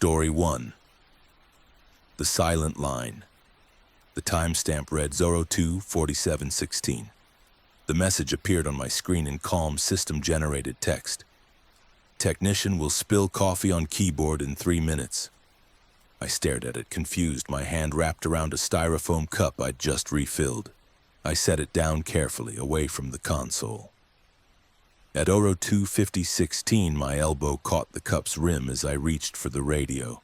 Story 1. The Silent Line. The timestamp read 02-47-16. The message appeared on my screen in calm, system-generated text. Technician will spill coffee on keyboard in 3 minutes. I stared at it, confused, my hand wrapped around a styrofoam cup I'd just refilled. I set it down carefully, away from the console. At 02-50-16, my elbow caught the cup's rim as I reached for the radio.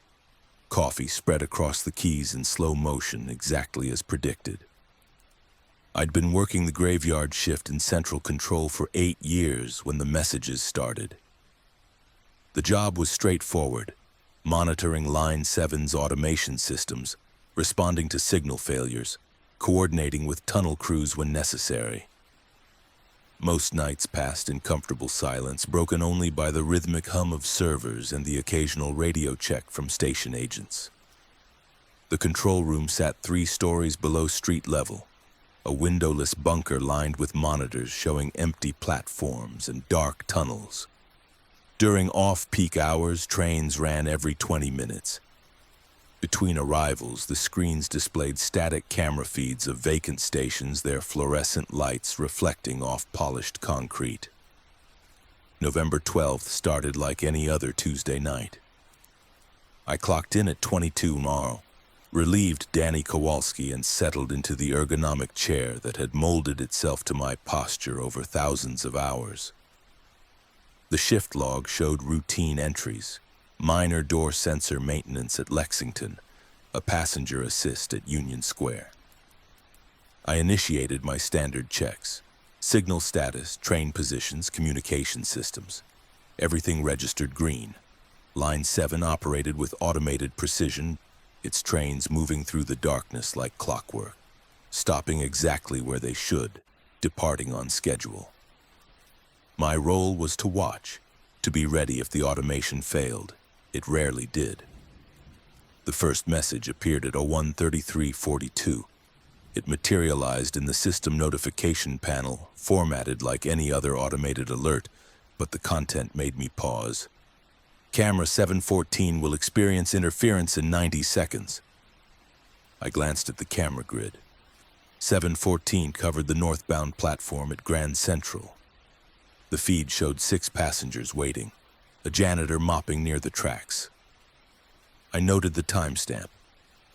Coffee spread across the keys in slow motion, exactly as predicted. I'd been working the graveyard shift in central control for 8 years when the messages started. The job was straightforward: monitoring Line 7's automation systems, responding to signal failures, coordinating with tunnel crews when necessary. Most nights passed in comfortable silence, broken only by the rhythmic hum of servers and the occasional radio check from station agents. The control room sat 3 stories below street level, a windowless bunker lined with monitors showing empty platforms and dark tunnels. During off-peak hours, trains ran every 20 minutes. Between arrivals, the screens displayed static camera feeds of vacant stations, their fluorescent lights reflecting off polished concrete. November 12th started like any other Tuesday night. I clocked in at 22 tomorrow, relieved Danny Kowalski, and settled into the ergonomic chair that had molded itself to my posture over thousands of hours. The shift log showed routine entries: minor door sensor maintenance at Lexington, a passenger assist at Union Square. I initiated my standard checks: signal status, train positions, communication systems. Everything registered green. Line 7 operated with automated precision, its trains moving through the darkness like clockwork, stopping exactly where they should, departing on schedule. My role was to watch, to be ready if the automation failed. It rarely did. The first message appeared at 01:33:42. It materialized in the system notification panel, formatted like any other automated alert, but the content made me pause. Camera 714 will experience interference in 90 seconds. I glanced at the camera grid. 714 covered the northbound platform at Grand Central. The feed showed 6 passengers waiting, a janitor mopping near the tracks. I noted the timestamp,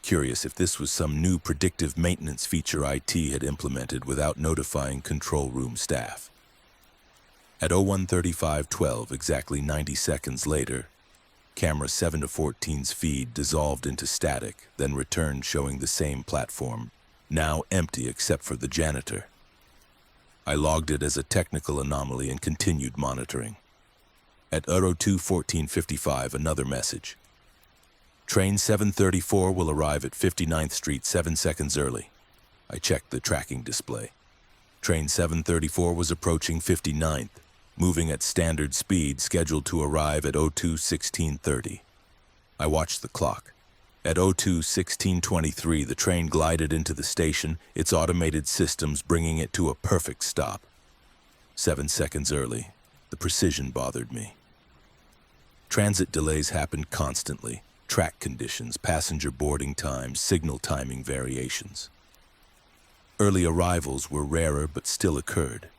curious if this was some new predictive maintenance feature IT had implemented without notifying control room staff. At 01:35:12, exactly 90 seconds later, camera 7-14's feed dissolved into static, then returned showing the same platform, now empty except for the janitor. I logged it as a technical anomaly and continued monitoring. At 02:14:55, another message. Train 734 will arrive at 59th Street 7 seconds early. I checked the tracking display. Train 734 was approaching 59th, moving at standard speed, scheduled to arrive at 02:16:30. I watched the clock. At 02:16:23, the train glided into the station, its automated systems bringing it to a perfect stop. 7 seconds early. The precision bothered me. Transit delays happened constantly: track conditions, passenger boarding times, signal timing variations. Early arrivals were rarer but still occurred.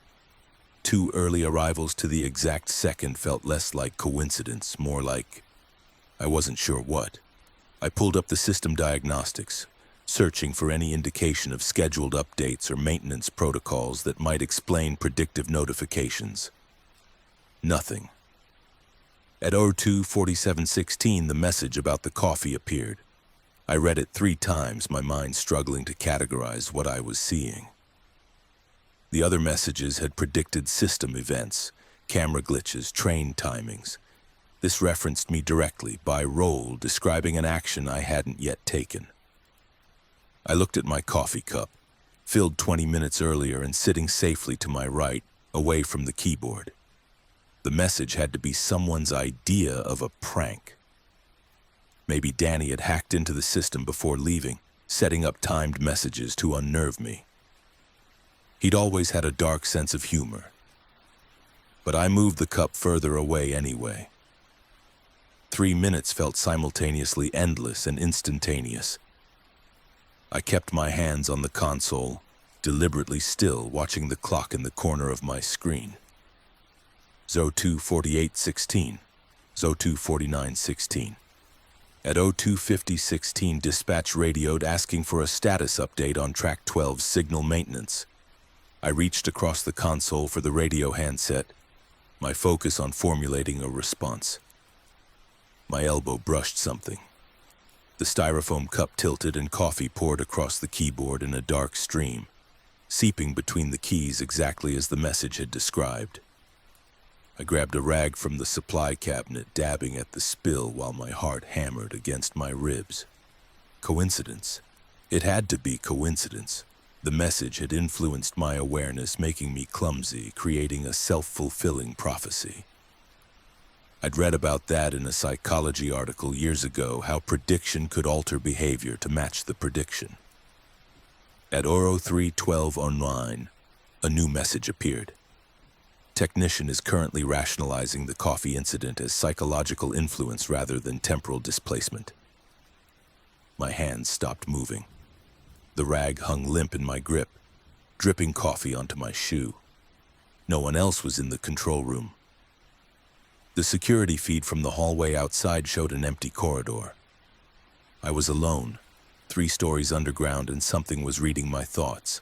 2 early arrivals to the exact second felt less like coincidence, more like I wasn't sure what. I pulled up the system diagnostics, searching for any indication of scheduled updates or maintenance protocols that might explain predictive notifications. Nothing. At 02:47:16, the message about the coffee appeared. I read it 3 times, my mind struggling to categorize what I was seeing. The other messages had predicted system events, camera glitches, train timings. This referenced me directly, by role, describing an action I hadn't yet taken. I looked at my coffee cup, filled 20 minutes earlier and sitting safely to my right, away from the keyboard. The message had to be someone's idea of a prank. Maybe Danny had hacked into the system before leaving, setting up timed messages to unnerve me. He'd always had a dark sense of humor. But I moved the cup further away anyway. 3 minutes felt simultaneously endless and instantaneous. I kept my hands on the console, deliberately still, watching the clock in the corner of my screen. 02:48:16, 02:49:16. At 02:50:16, dispatch radioed asking for a status update on track 12's signal maintenance. I reached across the console for the radio handset, my focus on formulating a response. My elbow brushed something. The styrofoam cup tilted and coffee poured across the keyboard in a dark stream, seeping between the keys exactly as the message had described. I grabbed a rag from the supply cabinet, dabbing at the spill while my heart hammered against my ribs. Coincidence? It had to be coincidence. The message had influenced my awareness, making me clumsy, creating a self-fulfilling prophecy. I'd read about that in a psychology article years ago, how prediction could alter behavior to match the prediction. At 03:12 online, a new message appeared. Technician is currently rationalizing the coffee incident as psychological influence rather than temporal displacement. My hands stopped moving. The rag hung limp in my grip, dripping coffee onto my shoe. No one else was in the control room. The security feed from the hallway outside showed an empty corridor. I was alone, 3 stories underground, and something was reading my thoughts.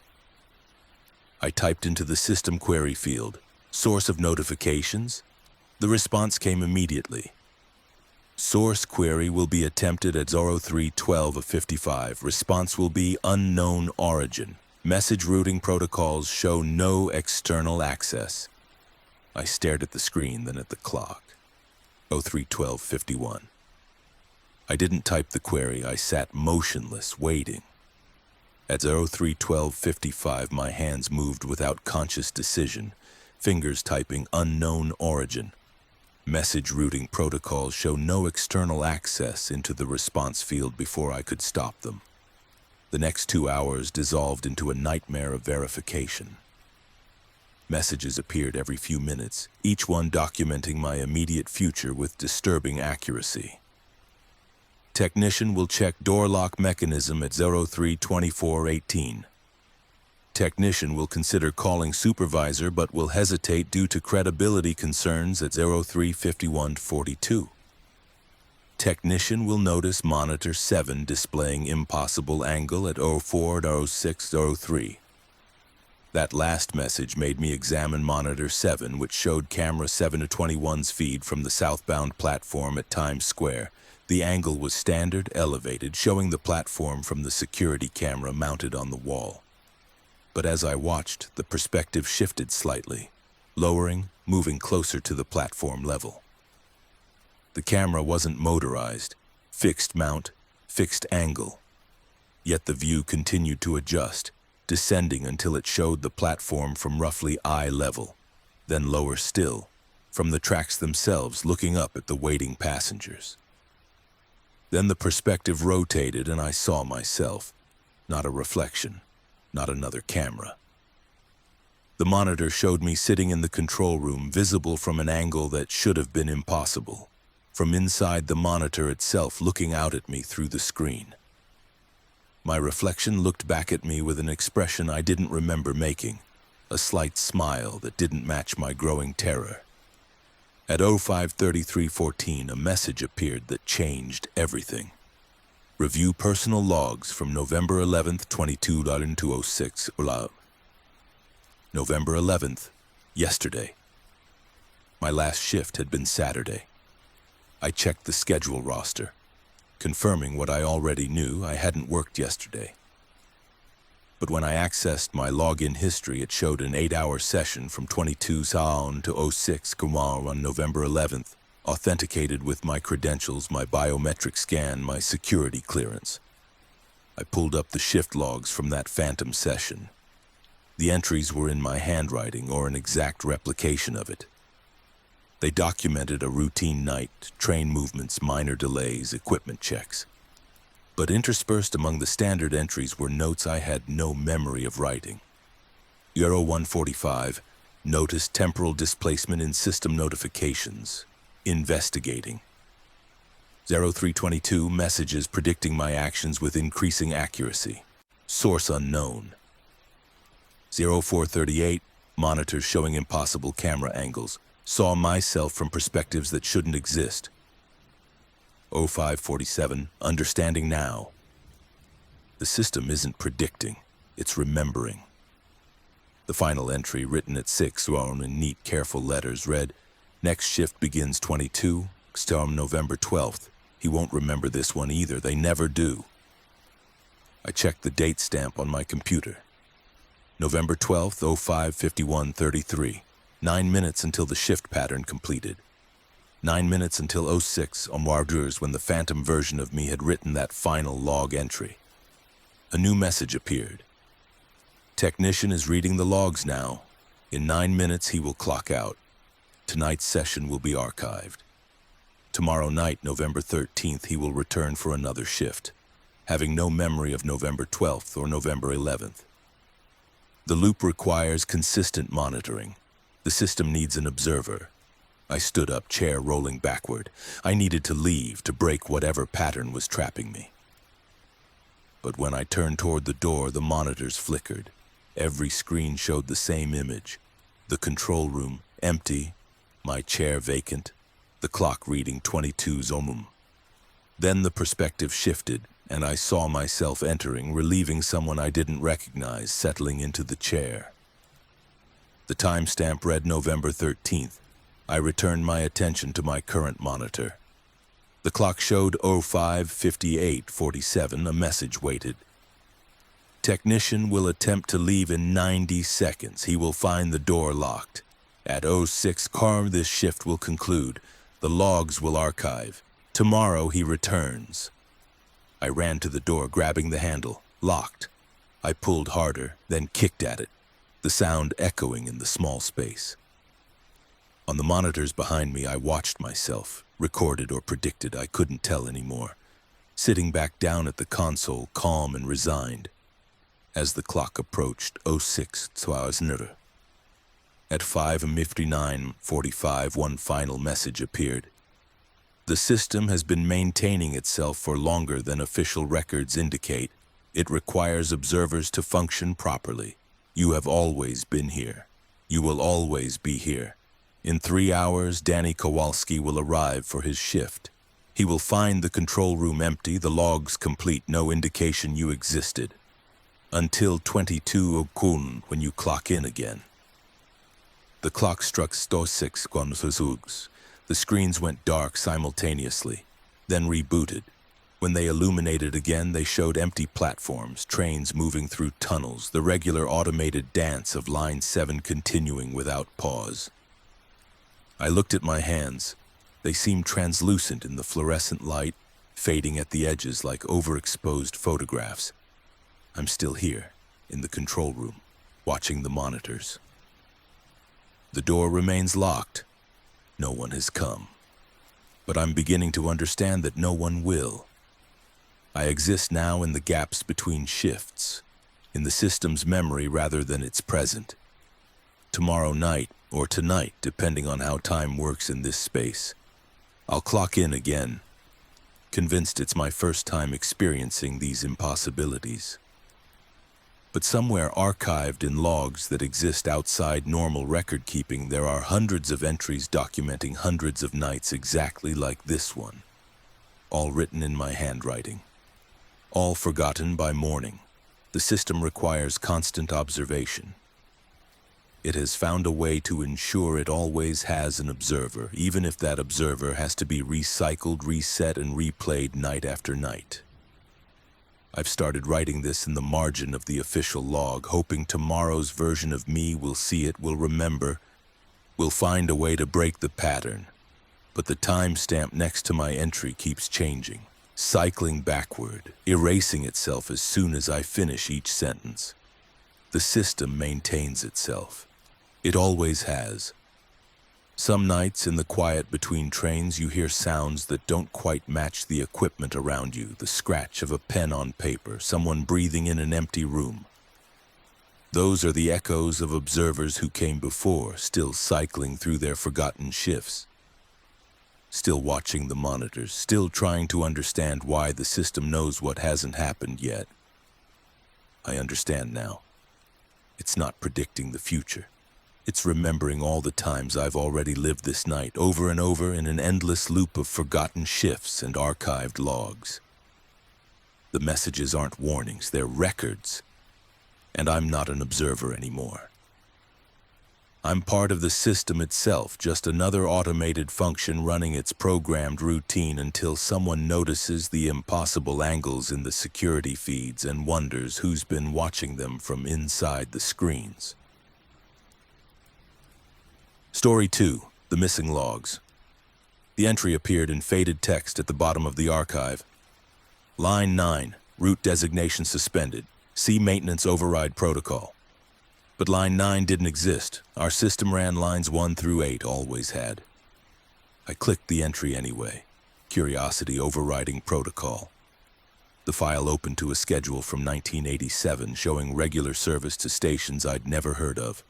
I typed into the system query field, source of notifications. The response came immediately. Source query will be attempted at 03:12:55. Response will be unknown origin. Message routing protocols show no external access. I stared at the screen, then at the clock. 03:12:51. I didn't type the query. I sat motionless, waiting. At 03:12:55, my hands moved without conscious decision, fingers typing unknown origin. Message routing protocols show no external access into the response field before I could stop them. The next 2 hours dissolved into a nightmare of verification. Messages appeared every few minutes, each one documenting my immediate future with disturbing accuracy. Technician will check door lock mechanism at 03:24:18. Technician will consider calling supervisor but will hesitate due to credibility concerns at 03:51:42. Technician will notice monitor 7 displaying impossible angle at 04:06:03. That last message made me examine monitor 7, which showed camera 7-21's feed from the southbound platform at Times Square. The angle was standard, elevated, showing the platform from the security camera mounted on the wall. But as I watched, the perspective shifted slightly, lowering, moving closer to the platform level. The camera wasn't motorized, fixed mount, fixed angle. Yet the view continued to adjust, descending until it showed the platform from roughly eye level, then lower still, from the tracks themselves looking up at the waiting passengers. Then the perspective rotated and I saw myself, not a reflection, not another camera. The monitor showed me sitting in the control room, visible from an angle that should have been impossible, from inside the monitor itself looking out at me through the screen. My reflection looked back at me with an expression I didn't remember making, a slight smile that didn't match my growing terror. At 05:33:14, a message appeared that changed everything. Review personal logs from November 11th, 22:06. November 11th, yesterday. My last shift had been Saturday. I checked the schedule roster, confirming what I already knew. I hadn't worked yesterday. But when I accessed my login history, it showed an 8-hour session from 22 Saon to 06 Kumar on November 11th, authenticated with my credentials, my biometric scan, my security clearance. I pulled up the shift logs from that phantom session. The entries were in my handwriting or an exact replication of it. They documented a routine night, train movements, minor delays, equipment checks. But interspersed among the standard entries were notes I had no memory of writing. Euro 145, noticed temporal displacement in system notifications. Investigating. 0322 messages predicting my actions with increasing accuracy. Source unknown. 0438 monitors showing impossible camera angles. Saw myself from perspectives that shouldn't exist. 0547 understanding now. The system isn't predicting, it's remembering. The final entry, written at 6 in neat, careful letters, read, "Next shift begins 22, storm November 12th. He won't remember this one either, they never do." I checked the date stamp on my computer. November 12th, 0551:33. 9 minutes until the shift pattern completed. 9 minutes until 06 on Warders when the phantom version of me had written that final log entry. A new message appeared. Technician is reading the logs now. In 9 minutes he will clock out. Tonight's session will be archived. Tomorrow night, November 13th, he will return for another shift, having no memory of November 12th or November 11th. The loop requires consistent monitoring. The system needs an observer. I stood up, chair rolling backward. I needed to leave to break whatever pattern was trapping me. But when I turned toward the door, the monitors flickered. Every screen showed the same image. The control room, empty, my chair vacant, the clock reading 22 zomum. Then the perspective shifted, and I saw myself entering, relieving someone I didn't recognize, settling into the chair. The timestamp read November 13th. I returned my attention to my current monitor. The clock showed 05:58:47, a message waited. Technician will attempt to leave in 90 seconds. He will find the door locked. At 06 this shift will conclude. The logs will archive. Tomorrow he returns. I ran to the door, grabbing the handle. Locked. I pulled harder, then kicked at it, the sound echoing in the small space. On the monitors behind me, I watched myself, recorded or predicted, I couldn't tell anymore, sitting back down at the console, calm and resigned. As the clock approached 06 at 5:59:45, one final message appeared. The system has been maintaining itself for longer than official records indicate. It requires observers to function properly. You have always been here. You will always be here. In 3 hours, Danny Kowalski will arrive for his shift. He will find the control room empty, the logs complete, no indication you existed. Until 22 Okun, when you clock in again. The clock struck 06 Gonzugs. The screens went dark simultaneously, then rebooted. When they illuminated again, they showed empty platforms, trains moving through tunnels, the regular automated dance of Line 7 continuing without pause. I looked at my hands. They seemed translucent in the fluorescent light, fading at the edges like overexposed photographs. I'm still here, in the control room, watching the monitors. The door remains locked. No one has come. But I'm beginning to understand that no one will. I exist now in the gaps between shifts, in the system's memory rather than its present. Tomorrow night, or tonight, depending on how time works in this space, I'll clock in again, convinced it's my first time experiencing these impossibilities. But somewhere archived in logs that exist outside normal record-keeping, there are hundreds of entries documenting hundreds of nights exactly like this one, all written in my handwriting, all forgotten by morning. The system requires constant observation. It has found a way to ensure it always has an observer, even if that observer has to be recycled, reset, and replayed night after night. I've started writing this in the margin of the official log, hoping tomorrow's version of me will see it, will remember, will find a way to break the pattern. But the timestamp next to my entry keeps changing, cycling backward, erasing itself as soon as I finish each sentence. The system maintains itself. It always has. Some nights in the quiet between trains you hear sounds that don't quite match the equipment around you, the scratch of a pen on paper, someone breathing in an empty room. Those are the echoes of observers who came before, still cycling through their forgotten shifts. still watching the monitors, still trying to understand why the system knows what hasn't happened yet. I understand now. It's not predicting the future. It's remembering all the times I've already lived this night, over and over in an endless loop of forgotten shifts and archived logs. The messages aren't warnings, they're records. And I'm not an observer anymore. I'm part of the system itself, just another automated function running its programmed routine until someone notices the impossible angles in the security feeds and wonders who's been watching them from inside the screens. Story 2, The Missing Logs. The entry appeared in faded text at the bottom of the archive. Line 9, route designation suspended. See maintenance override protocol. But line 9 didn't exist. Our system ran lines 1 through 8, always had. I clicked the entry anyway. Curiosity overriding protocol. The file opened to a schedule from 1987 showing regular service to stations I'd never heard of.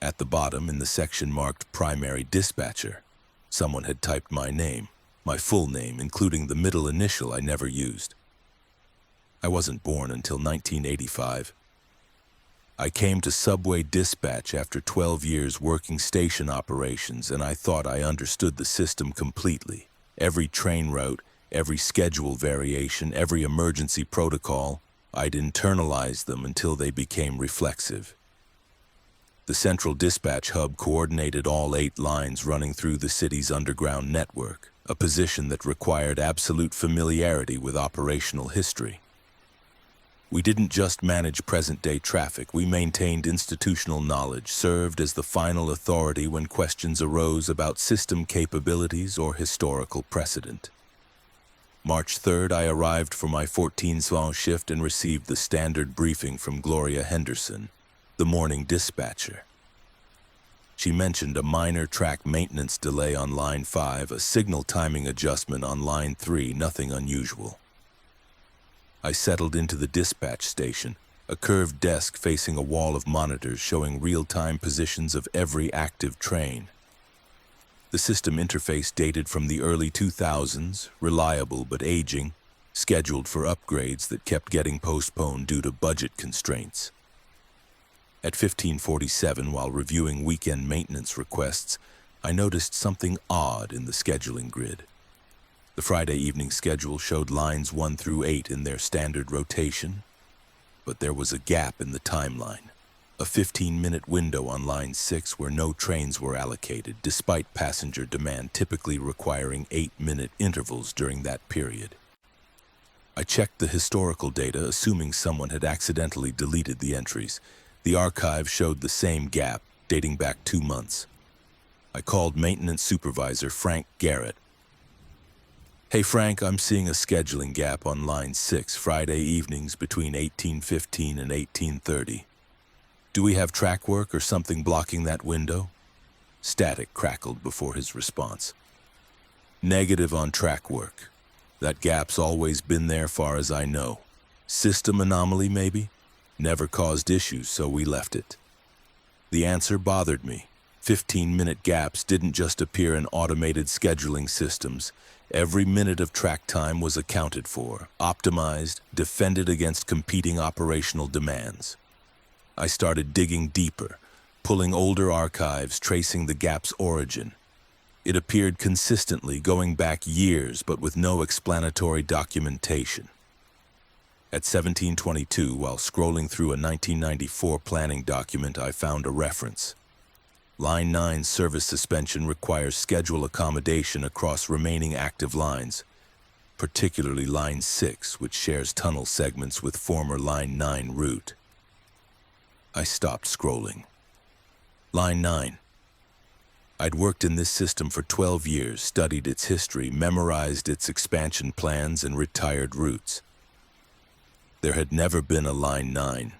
At the bottom, in the section marked Primary Dispatcher, someone had typed my name, my full name, including the middle initial I never used. I wasn't born until 1985. I came to Subway Dispatch after 12 years working station operations, and I thought I understood the system completely. Every train route, every schedule variation, every emergency protocol, I'd internalized them until they became reflexive. The central dispatch hub coordinated all 8 lines running through the city's underground network, a position that required absolute familiarity with operational history. We didn't just manage present-day traffic, we maintained institutional knowledge, served as the final authority when questions arose about system capabilities or historical precedent. March 3rd, I arrived for my 14-hour shift and received the standard briefing from Gloria Henderson, the morning dispatcher. She mentioned a minor track maintenance delay on line 5, a signal timing adjustment on line 3, nothing unusual. I settled into the dispatch station, a curved desk facing a wall of monitors showing real-time positions of every active train. The system interface dated from the early 2000s, reliable but aging, scheduled for upgrades that kept getting postponed due to budget constraints. At 15:47, while reviewing weekend maintenance requests, I noticed something odd in the scheduling grid. The Friday evening schedule showed lines 1 through 8 in their standard rotation, but there was a gap in the timeline, a 15-minute window on line 6 where no trains were allocated, despite passenger demand typically requiring 8-minute intervals during that period. I checked the historical data, assuming someone had accidentally deleted the entries. The archive showed the same gap, dating back 2 months. I called maintenance supervisor Frank Garrett. Hey Frank, I'm seeing a scheduling gap on line 6 Friday evenings between 18:15 and 18:30. Do we have track work or something blocking that window? Static crackled before his response. Negative on track work. That gap's always been there far as I know. System anomaly maybe? Never caused issues, so we left it. The answer bothered me. 15-minute gaps didn't just appear in automated scheduling systems. Every minute of track time was accounted for, optimized, defended against competing operational demands. I started digging deeper, pulling older archives, tracing the gap's origin. It appeared consistently, going back years, but with no explanatory documentation. At 17:22, while scrolling through a 1994 planning document, I found a reference. Line 9 service suspension requires schedule accommodation across remaining active lines, particularly Line 6, which shares tunnel segments with former Line 9 route. I stopped scrolling. Line 9. I'd worked in this system for 12 years, studied its history, memorized its expansion plans, and retired routes. There had never been a Line 9.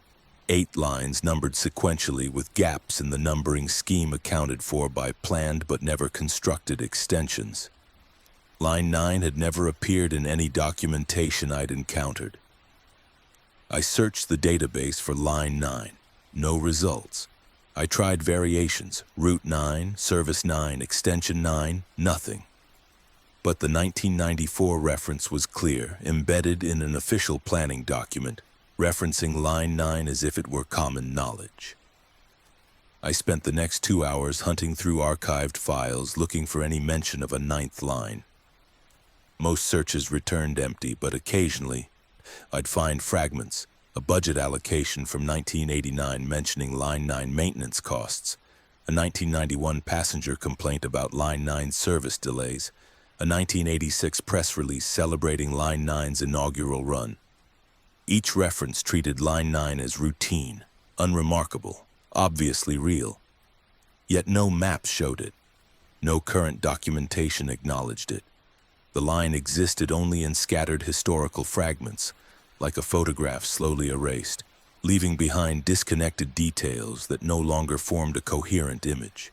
8 lines numbered sequentially with gaps in the numbering scheme accounted for by planned but never constructed extensions. Line 9 had never appeared in any documentation I'd encountered. I searched the database for Line 9. No results. I tried variations, Route 9, Service 9, Extension 9, nothing. But the 1994 reference was clear, embedded in an official planning document, referencing Line 9 as if it were common knowledge. I spent the next 2 hours hunting through archived files looking for any mention of a ninth line. Most searches returned empty, but occasionally I'd find fragments, a budget allocation from 1989 mentioning Line 9 maintenance costs, a 1991 passenger complaint about Line 9 service delays, a 1986 press release celebrating Line 9's inaugural run. Each reference treated Line 9 as routine, unremarkable, obviously real. Yet no map showed it. No current documentation acknowledged it. The line existed only in scattered historical fragments, like a photograph slowly erased, leaving behind disconnected details that no longer formed a coherent image.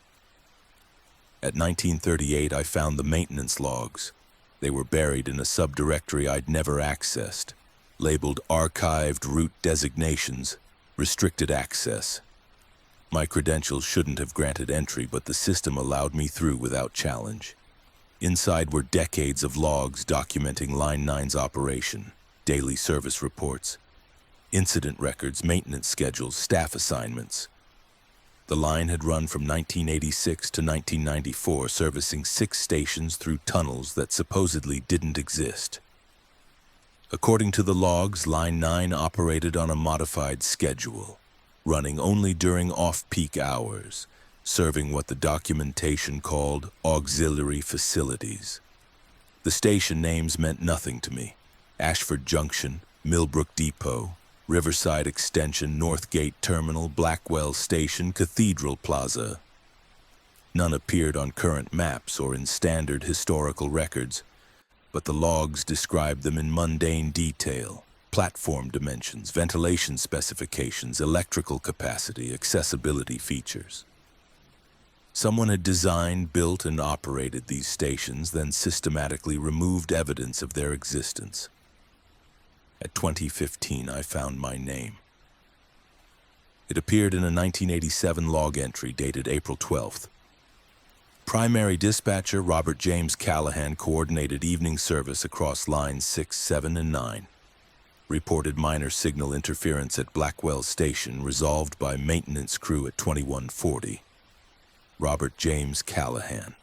At 1938, I found the maintenance logs. They were buried in a subdirectory I'd never accessed, labeled Archived Route Designations, Restricted Access. My credentials shouldn't have granted entry, but the system allowed me through without challenge. Inside were decades of logs documenting Line 9's operation, daily service reports, incident records, maintenance schedules, staff assignments. The line had run from 1986 to 1994, servicing 6 stations through tunnels that supposedly didn't exist. According to the logs, Line 9 operated on a modified schedule, running only during off-peak hours, serving what the documentation called auxiliary facilities. The station names meant nothing to me. Ashford Junction, Millbrook Depot, Riverside Extension, Northgate Terminal, Blackwell Station, Cathedral Plaza. None appeared on current maps or in standard historical records, but the logs described them in mundane detail: platform dimensions, ventilation specifications, electrical capacity, accessibility features. Someone had designed, built, and operated these stations, then systematically removed evidence of their existence. At 2015, I found my name. It appeared in a 1987 log entry dated April 12th. Primary dispatcher Robert James Callahan coordinated evening service across lines 6, 7, and 9. Reported minor signal interference at Blackwell Station, resolved by maintenance crew at 2140. Robert James Callahan.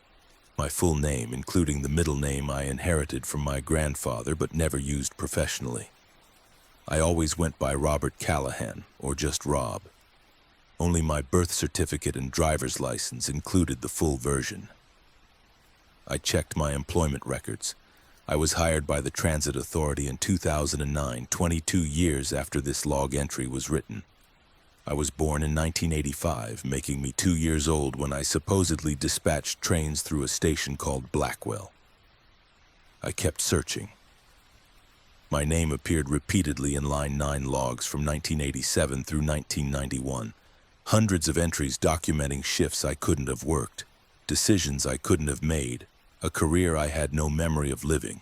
My full name, including the middle name I inherited from my grandfather but never used professionally. I always went by Robert Callahan, or just Rob. Only my birth certificate and driver's license included the full version. I checked my employment records. I was hired by the Transit Authority in 2009, 22 years after this log entry was written. I was born in 1985, making me 2 years old when I supposedly dispatched trains through a station called Blackwell. I kept searching. My name appeared repeatedly in Line 9 logs from 1987 through 1991. Hundreds of entries documenting shifts I couldn't have worked, decisions I couldn't have made, a career I had no memory of living.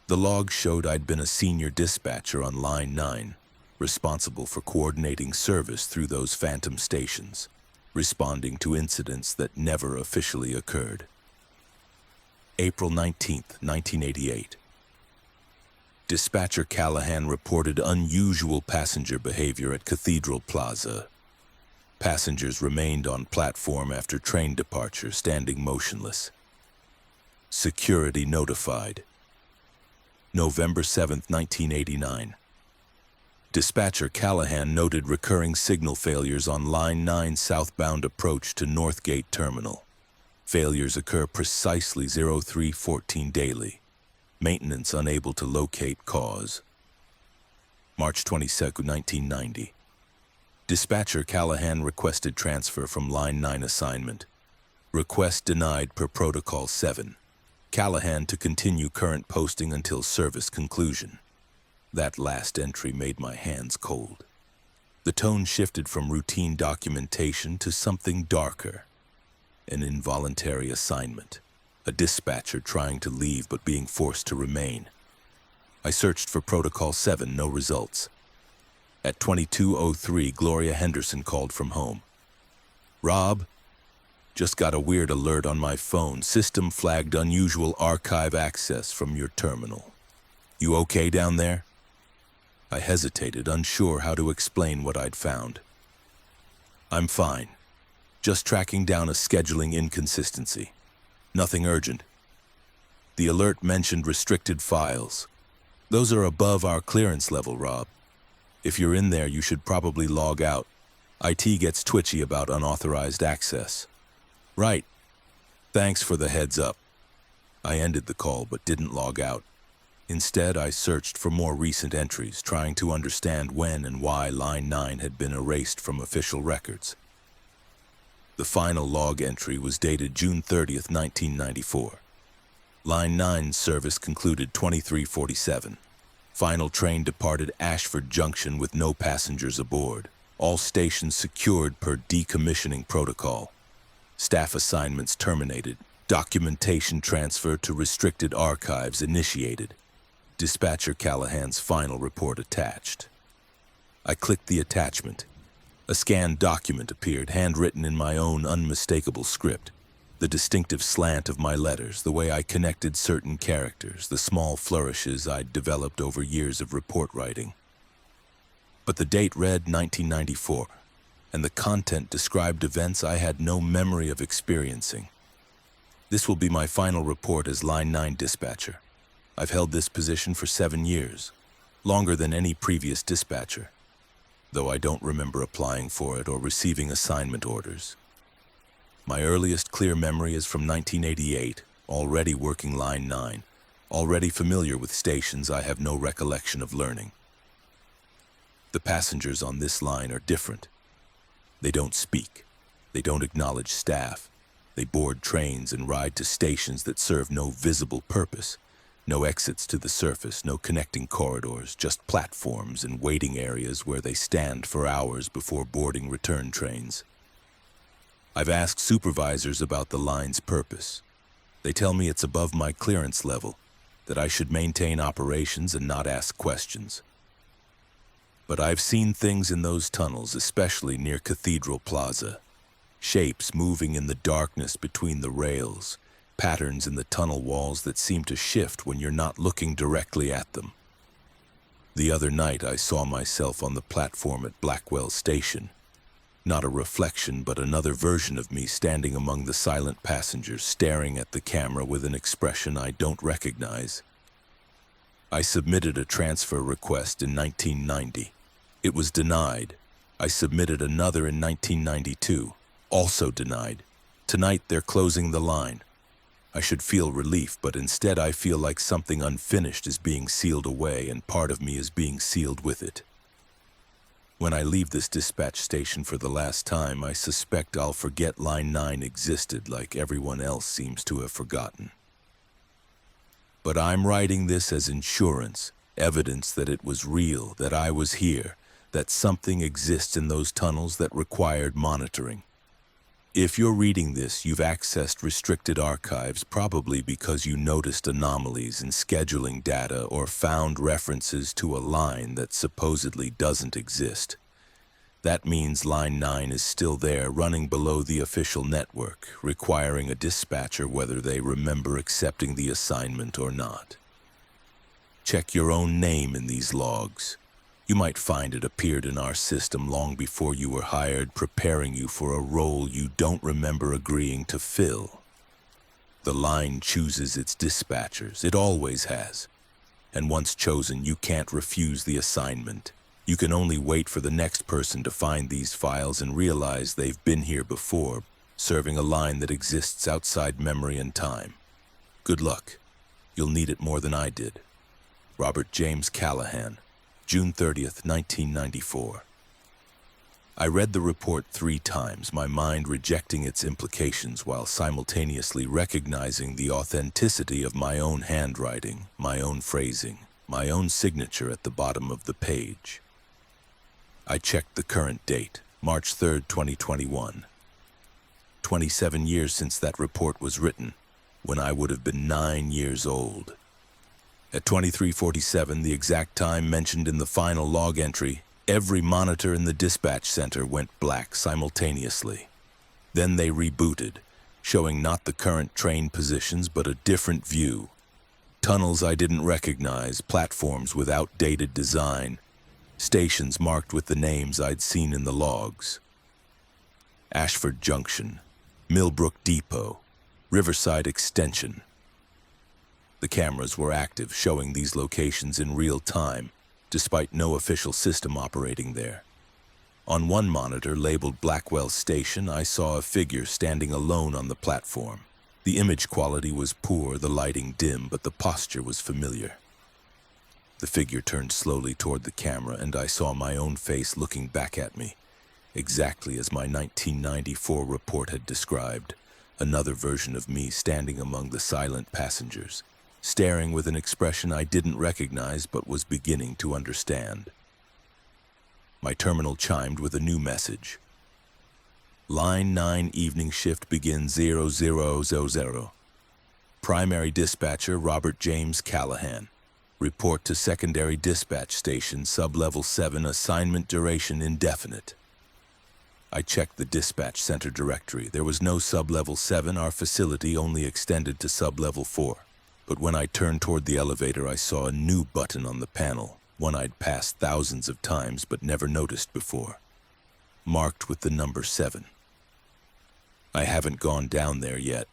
The logs showed I'd been a senior dispatcher on Line 9, responsible for coordinating service through those phantom stations, responding to incidents that never officially occurred. April 19th, 1988. Dispatcher Callahan reported unusual passenger behavior at Cathedral Plaza. Passengers remained on platform after train departure, standing motionless. Security notified. November 7th, 1989. Dispatcher Callahan noted recurring signal failures on Line 9 southbound approach to Northgate Terminal. Failures occur precisely 0314 daily. Maintenance unable to locate cause. March 22, 1990. Dispatcher Callahan requested transfer from Line 9 assignment. Request denied per Protocol 7. Callahan to continue current posting until service conclusion. That last entry made my hands cold. The tone shifted from routine documentation to something darker. An involuntary assignment. A dispatcher trying to leave but being forced to remain. I searched for Protocol 7, no results. At 22:03, Gloria Henderson called from home. "Rob, Just got a weird alert on my phone. System flagged unusual archive access from your terminal. You okay down there? I hesitated, unsure how to explain what I'd found. I'm fine. Just tracking down a scheduling inconsistency. Nothing urgent. The alert mentioned restricted files. Those are above our clearance level, Rob. If you're in there, you should probably log out. IT gets twitchy about unauthorized access. Right. Thanks for the heads up. I ended the call but didn't log out. Instead, I searched for more recent entries, trying to understand when and why Line 9 had been erased from official records. The final log entry was dated June 30th, 1994. Line 9 service concluded 23:47. Final train departed Ashford Junction with no passengers aboard. All stations secured per decommissioning protocol. Staff assignments terminated. Documentation transfer to restricted archives initiated. Dispatcher Callahan's final report attached. I clicked the attachment. A scanned document appeared, handwritten in my own unmistakable script. The distinctive slant of my letters, the way I connected certain characters, the small flourishes I'd developed over years of report writing. But the date read 1994, and the content described events I had no memory of experiencing. This will be my final report as Line 9 dispatcher. I've held this position for 7 years, longer than any previous dispatcher, though I don't remember applying for it or receiving assignment orders. My earliest clear memory is from 1988, already working Line 9, already familiar with stations I have no recollection of learning. The passengers on this line are different. They don't speak. They don't acknowledge staff. They board trains and ride to stations that serve no visible purpose. No exits to the surface, no connecting corridors, just platforms and waiting areas where they stand for hours before boarding return trains. I've asked supervisors about the line's purpose. They tell me it's above my clearance level, that I should maintain operations and not ask questions. But I've seen things in those tunnels, especially near Cathedral Plaza. Shapes moving in the darkness between the rails, patterns in the tunnel walls that seem to shift when you're not looking directly at them. The other night I saw myself on the platform at Blackwell Station. Not a reflection, but another version of me standing among the silent passengers, staring at the camera with an expression I don't recognize. I submitted a transfer request in 1990. It was denied. I submitted another in 1992, also denied. Tonight they're closing the line. I should feel relief, but instead I feel like something unfinished is being sealed away and part of me is being sealed with it. When I leave this dispatch station for the last time, I suspect I'll forget Line 9 existed like everyone else seems to have forgotten. But I'm writing this as insurance, evidence that it was real, that I was here, that something exists in those tunnels that required monitoring. If you're reading this, you've accessed restricted archives probably because you noticed anomalies in scheduling data or found references to a line that supposedly doesn't exist. That means Line 9 is still there, running below the official network, requiring a dispatcher whether they remember accepting the assignment or not. Check your own name in these logs. You might find it appeared in our system long before you were hired, preparing you for a role you don't remember agreeing to fill. The line chooses its dispatchers. It always has. And once chosen, you can't refuse the assignment. You can only wait for the next person to find these files and realize they've been here before, serving a line that exists outside memory and time. Good luck. You'll need it more than I did. Robert James Callahan, June 30th, 1994. I read the report 3 times, my mind rejecting its implications while simultaneously recognizing the authenticity of my own handwriting, my own phrasing, my own signature at the bottom of the page. I checked the current date, March 3rd, 2021. 27 years since that report was written, when I would have been 9 years old. At 23:47, the exact time mentioned in the final log entry, every monitor in the dispatch center went black simultaneously. Then they rebooted, showing not the current train positions but a different view. Tunnels I didn't recognize, platforms with outdated design, stations marked with the names I'd seen in the logs. Ashford Junction, Millbrook Depot, Riverside Extension. The cameras were active, showing these locations in real time, despite no official system operating there. On one monitor labeled Blackwell Station, I saw a figure standing alone on the platform. The image quality was poor, the lighting dim, but the posture was familiar. The figure turned slowly toward the camera, and I saw my own face looking back at me, exactly as my 1994 report had described. Another version of me standing among the silent passengers, staring with an expression I didn't recognize but was beginning to understand. My terminal chimed with a new message. Line 9 evening shift begins 0000. Primary dispatcher Robert James Callahan. Report to secondary dispatch station sub-level 7, assignment duration indefinite. I checked the dispatch center directory. There was no sub-level 7, our facility only extended to sub-level 4. But when I turned toward the elevator, I saw a new button on the panel, one I'd passed thousands of times but never noticed before, marked with the number 7. I haven't gone down there yet.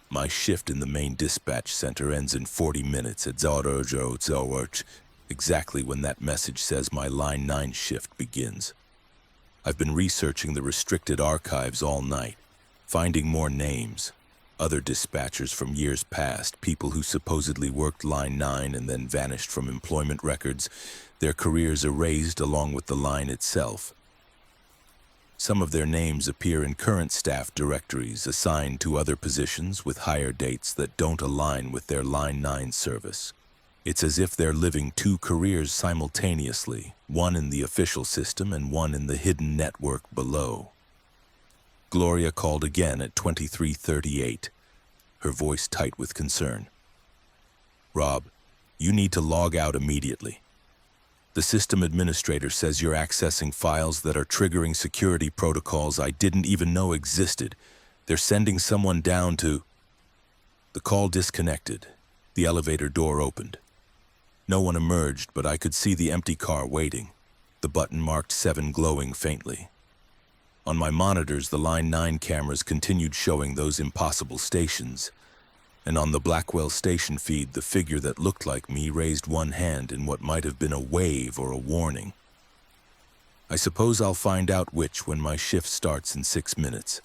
My shift in the main dispatch center ends in 40 minutes at 0000, exactly when that message says my Line 9 shift begins. I've been researching the restricted archives all night, finding more names, other dispatchers from years past, people who supposedly worked Line 9 and then vanished from employment records, their careers erased along with the line itself. Some of their names appear in current staff directories assigned to other positions with hire dates that don't align with their Line 9 service. It's as if they're living two careers simultaneously, one in the official system and one in the hidden network below. Gloria called again at 23:38, her voice tight with concern. Rob, you need to log out immediately. The system administrator says you're accessing files that are triggering security protocols I didn't even know existed. They're sending someone down to... The call disconnected. The elevator door opened. No one emerged, but I could see the empty car waiting, the button marked 7 glowing faintly. On my monitors, the Line 9 cameras continued showing those impossible stations, and on the Blackwell station feed, the figure that looked like me raised one hand in what might have been a wave or a warning. I suppose I'll find out which when my shift starts in 6 minutes.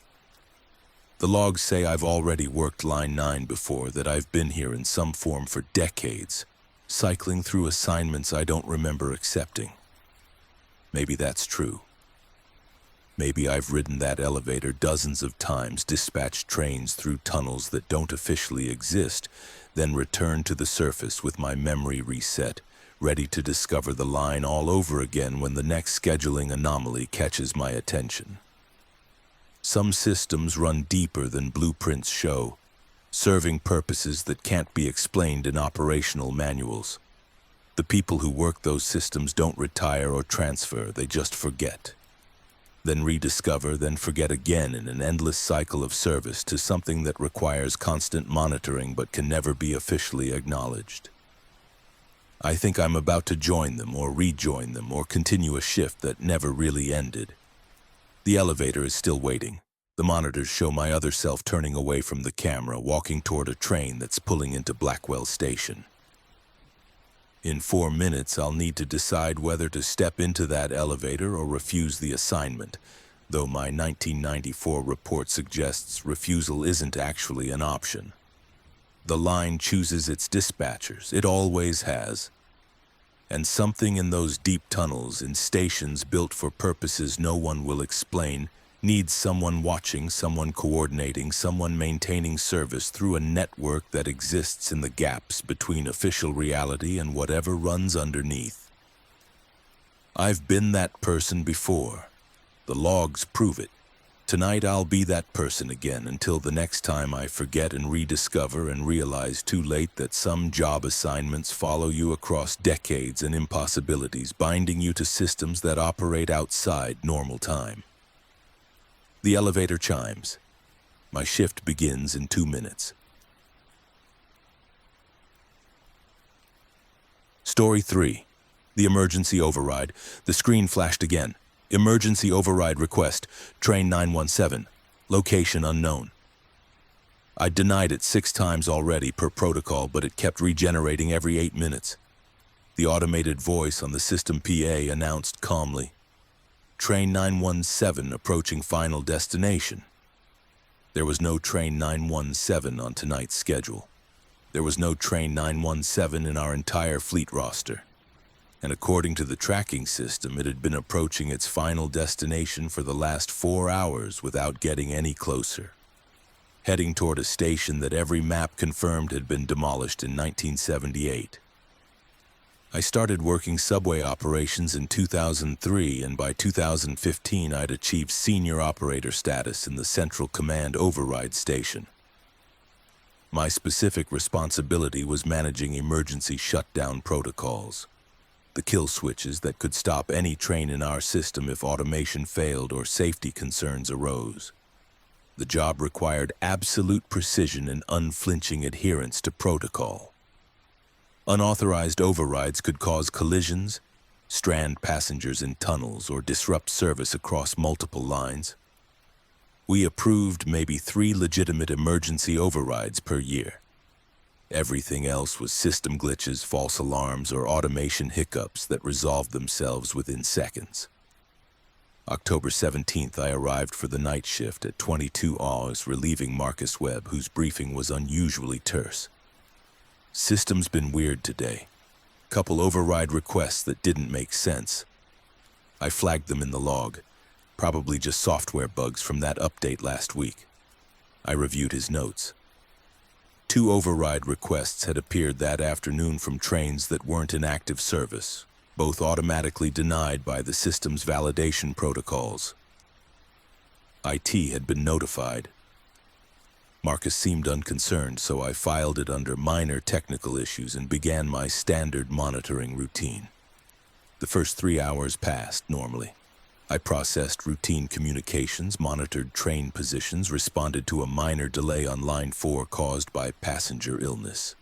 The logs say I've already worked Line 9 before, that I've been here in some form for decades, cycling through assignments I don't remember accepting. Maybe that's true. Maybe I've ridden that elevator dozens of times, dispatched trains through tunnels that don't officially exist, then returned to the surface with my memory reset, ready to discover the line all over again when the next scheduling anomaly catches my attention. Some systems run deeper than blueprints show, serving purposes that can't be explained in operational manuals. The people who work those systems don't retire or transfer, they just forget. Then rediscover, then forget again in an endless cycle of service to something that requires constant monitoring but can never be officially acknowledged. I think I'm about to join them or rejoin them or continue a shift that never really ended. The elevator is still waiting. The monitors show my other self turning away from the camera, walking toward a train that's pulling into Blackwell Station. In 4 minutes, I'll need to decide whether to step into that elevator or refuse the assignment, though my 1994 report suggests refusal isn't actually an option. The line chooses its dispatchers, it always has. And something in those deep tunnels, in stations built for purposes no one will explain, needs someone watching, someone coordinating, someone maintaining service through a network that exists in the gaps between official reality and whatever runs underneath. I've been that person before. The logs prove it. Tonight I'll be that person again until the next time I forget and rediscover and realize too late that some job assignments follow you across decades and impossibilities, binding you to systems that operate outside normal time. The elevator chimes. My shift begins in 2 minutes. Story 3. The emergency override. The screen flashed again. Emergency override request. Train 917. Location unknown. I denied it 6 times already per protocol, but it kept regenerating every 8 minutes. The automated voice on the system PA announced calmly, Train 917 approaching final destination. There was no Train 917 on tonight's schedule. There was no Train 917 in our entire fleet roster. And according to the tracking system, it had been approaching its final destination for the last 4 hours without getting any closer, heading toward a station that every map confirmed had been demolished in 1978. I started working subway operations in 2003, and by 2015 I'd achieved senior operator status in the Central Command Override Station. My specific responsibility was managing emergency shutdown protocols, the kill switches that could stop any train in our system if automation failed or safety concerns arose. The job required absolute precision and unflinching adherence to protocol. Unauthorized overrides could cause collisions, strand passengers in tunnels, or disrupt service across multiple lines. We approved maybe 3 legitimate emergency overrides per year. Everything else was system glitches, false alarms, or automation hiccups that resolved themselves within seconds. October 17th, I arrived for the night shift at 22 hours, relieving Marcus Webb, whose briefing was unusually terse. System's been weird today. Couple override requests that didn't make sense. I flagged them in the log. Probably just software bugs from that update last week. I reviewed his notes. 2 override requests had appeared that afternoon from trains that weren't in active service, both automatically denied by the system's validation protocols. IT had been notified. Marcus seemed unconcerned, so I filed it under minor technical issues and began my standard monitoring routine. The first 3 hours passed normally. I processed routine communications, monitored train positions, responded to a minor delay on Line 4 caused by passenger illness.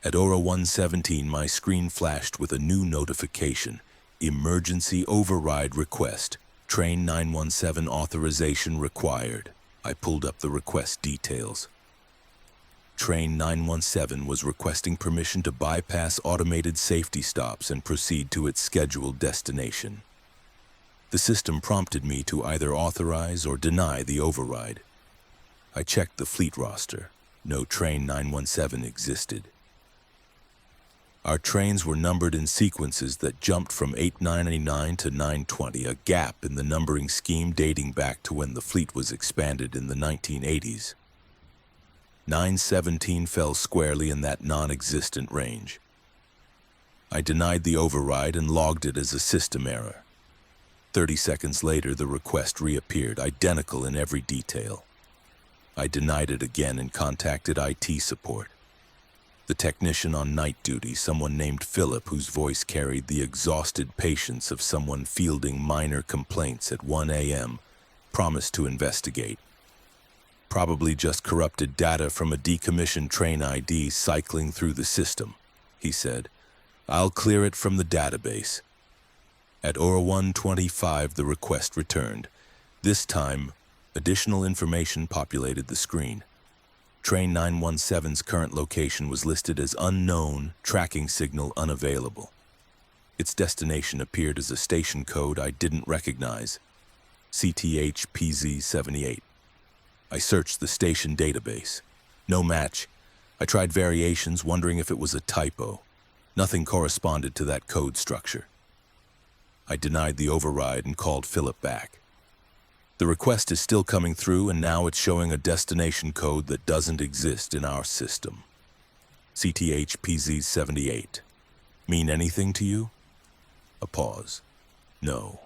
At Aura 117, my screen flashed with a new notification. Emergency override request. Train 917 authorization required. I pulled up the request details. Train 917 was requesting permission to bypass automated safety stops and proceed to its scheduled destination. The system prompted me to either authorize or deny the override. I checked the fleet roster. No Train 917 existed. Our trains were numbered in sequences that jumped from 899 to 920, a gap in the numbering scheme dating back to when the fleet was expanded in the 1980s. 917 fell squarely in that non-existent range. I denied the override and logged it as a system error. 30 seconds later, the request reappeared, identical in every detail. I denied it again and contacted IT support. The technician on night duty, someone named Philip, whose voice carried the exhausted patience of someone fielding minor complaints at 1 a.m., promised to investigate. Probably just corrupted data from a decommissioned train ID cycling through the system, he said. I'll clear it from the database. At Aura 125, the request returned. This time, additional information populated the screen. Train 917's current location was listed as unknown, tracking signal unavailable. Its destination appeared as a station code I didn't recognize, CTH-PZ78. I searched the station database. No match. I tried variations, wondering if it was a typo. Nothing corresponded to that code structure. I denied the override and called Philip back. The request is still coming through, and now it's showing a destination code that doesn't exist in our system. CTH-PZ78. Mean anything to you? A pause. No.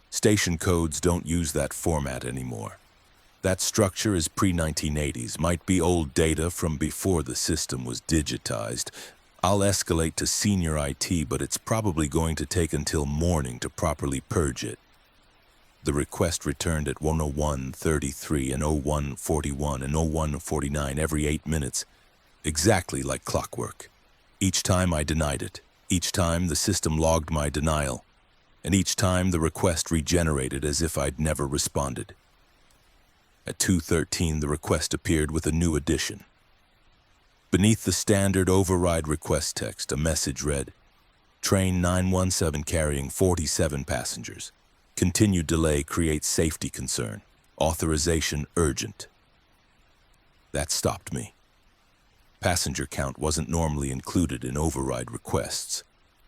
Station codes don't use that format anymore. That structure is pre-1980s, might be old data from before the system was digitized. I'll escalate to senior IT, but it's probably going to take until morning to properly purge it. The request returned at 1:01:33 and 01:41 and 01:49 every 8 minutes, exactly like clockwork. Each time I denied it. Each time the system logged my denial. And each time the request regenerated as if I'd never responded. At 2:13, the request appeared with a new addition. Beneath the standard override request text, a message read, "Train 917 carrying 47 passengers. Continued delay creates safety concern. Authorization urgent." That stopped me. Passenger count wasn't normally included in override requests.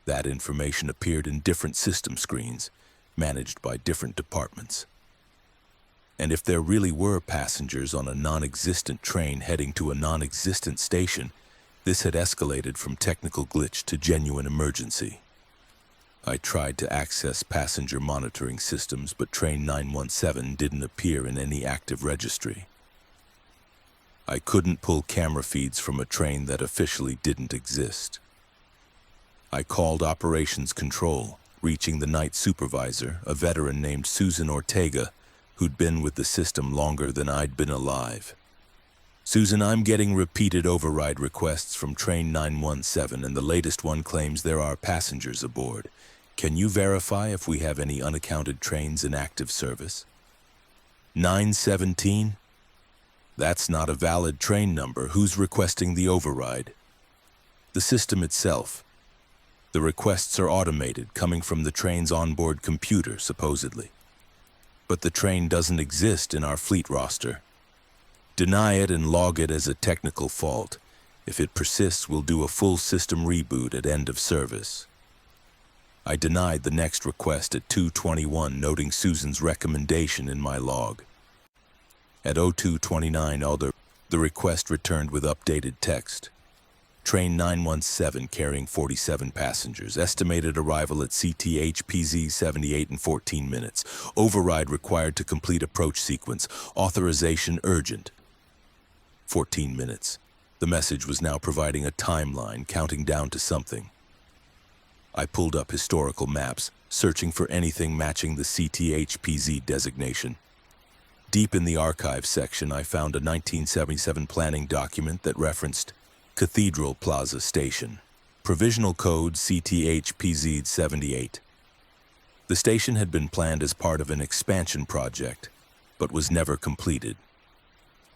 That information appeared in different system screens, managed by different departments. And if there really were passengers on a non-existent train heading to a non-existent station, this had escalated from technical glitch to genuine emergency. I tried to access passenger monitoring systems, but Train 917 didn't appear in any active registry. I couldn't pull camera feeds from a train that officially didn't exist. I called Operations Control, reaching the night supervisor, a veteran named Susan Ortega, who'd been with the system longer than I'd been alive. "Susan, I'm getting repeated override requests from Train 917, and the latest one claims there are passengers aboard. Can you verify if we have any unaccounted trains in active service?" 917? That's not a valid train number. Who's requesting the override? The system itself. The requests are automated, coming from the train's onboard computer, supposedly. But the train doesn't exist in our fleet roster. Deny it and log it as a technical fault. If it persists, we'll do a full system reboot at end of service. I denied the next request at 2:21, noting Susan's recommendation in my log. At 02:29, the request returned with updated text. Train 917 carrying 47 passengers. Estimated arrival at CTHPZ 78 in 14 minutes. Override required to complete approach sequence. Authorization urgent. 14 minutes. The message was now providing a timeline, counting down to something. I pulled up historical maps, searching for anything matching the CTHPZ designation. Deep in the archive section, I found a 1977 planning document that referenced Cathedral Plaza Station, provisional code CTHPZ 78. The station had been planned as part of an expansion project, but was never completed.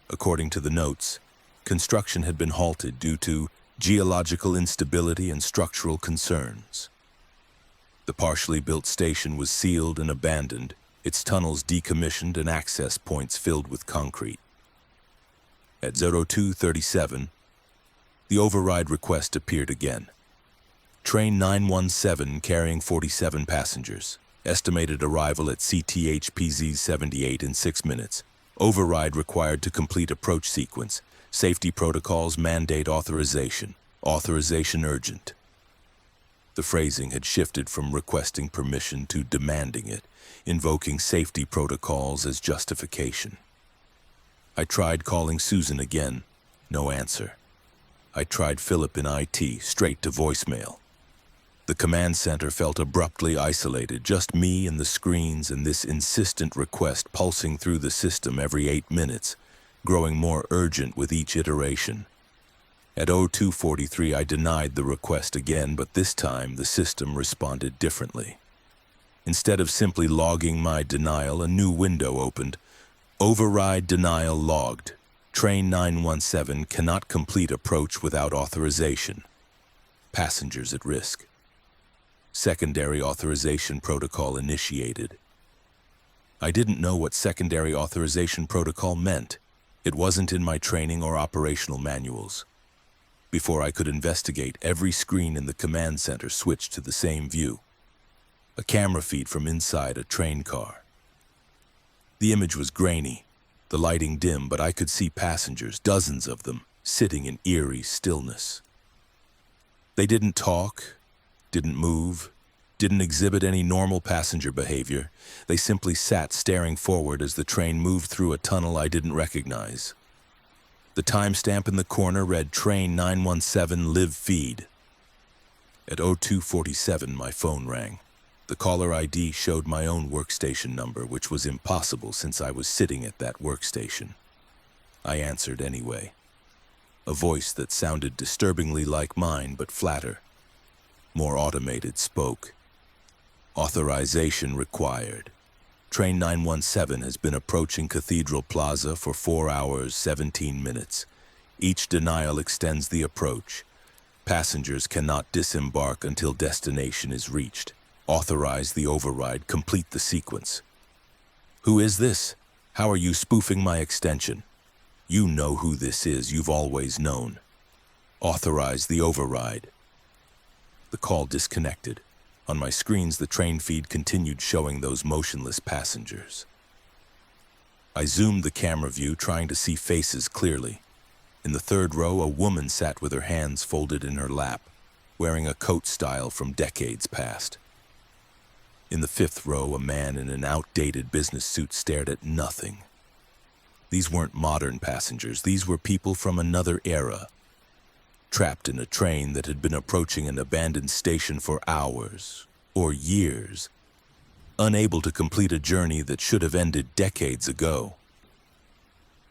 According to the notes, construction had been halted due to geological instability and structural concerns. The partially built station was sealed and abandoned, its tunnels decommissioned and access points filled with concrete. At 02:37, the override request appeared again. Train 917 carrying 47 passengers. Estimated arrival at CTHPZ 78 in 6 minutes. Override required to complete approach sequence. Safety protocols mandate authorization. Authorization urgent. The phrasing had shifted from requesting permission to demanding it, invoking safety protocols as justification. I tried calling Susan again. No answer. I tried Philip in IT, straight to voicemail. The command center felt abruptly isolated, just me and the screens and this insistent request pulsing through the system every 8 minutes, growing more urgent with each iteration. At 02:43, I denied the request again, but this time the system responded differently. Instead of simply logging my denial, a new window opened. Override denial logged. Train 917 cannot complete approach without authorization. Passengers at risk. Secondary authorization protocol initiated. I didn't know what secondary authorization protocol meant. It wasn't in my training or operational manuals. Before I could investigate, every screen in the command center switched to the same view. A camera feed from inside a train car. The image was grainy, the lighting dim, but I could see passengers, dozens of them, sitting in eerie stillness. They didn't talk, didn't move, didn't exhibit any normal passenger behavior. They simply sat staring forward as the train moved through a tunnel I didn't recognize. The timestamp in the corner read Train 917 live feed. At 02:47, my phone rang. The caller ID showed my own workstation number, which was impossible since I was sitting at that workstation. I answered anyway. A voice that sounded disturbingly like mine, but flatter, more automated, spoke. Authorization required. Train 917 has been approaching Cathedral Plaza for 4 hours, 17 minutes. Each denial extends the approach. Passengers cannot disembark until destination is reached. Authorize the override, complete the sequence. Who is this? How are you spoofing my extension? You know who this is, you've always known. Authorize the override. The call disconnected. On my screens, the train feed continued showing those motionless passengers. I zoomed the camera view, trying to see faces clearly. In the third row, a woman sat with her hands folded in her lap, wearing a coat style from decades past. In the fifth row, a man in an outdated business suit stared at nothing. These weren't modern passengers, these were people from another era, trapped in a train that had been approaching an abandoned station for hours or years, unable to complete a journey that should have ended decades ago.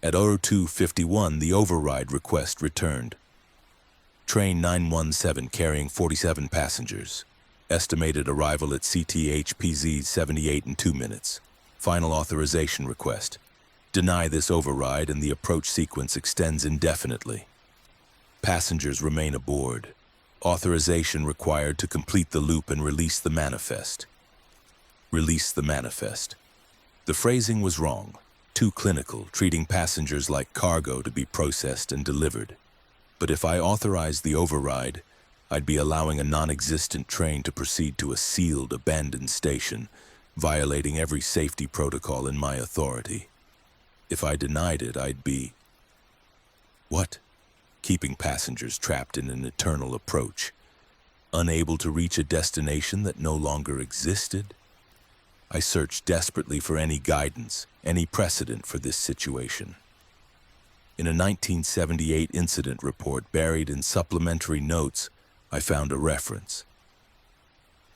At 02:51, the override request returned. Train 917 carrying 47 passengers. Estimated arrival at CTHPZ 78 in 2 minutes. Final authorization request. Deny this override and the approach sequence extends indefinitely. Passengers remain aboard. Authorization required to complete the loop and release the manifest. Release the manifest. The phrasing was wrong, too clinical, treating passengers like cargo to be processed and delivered. But if I authorized the override, I'd be allowing a non-existent train to proceed to a sealed, abandoned station, violating every safety protocol in my authority. If I denied it, I'd be... What? Keeping passengers trapped in an eternal approach, unable to reach a destination that no longer existed? I searched desperately for any guidance, any precedent for this situation. In a 1978 incident report buried in supplementary notes, I found a reference.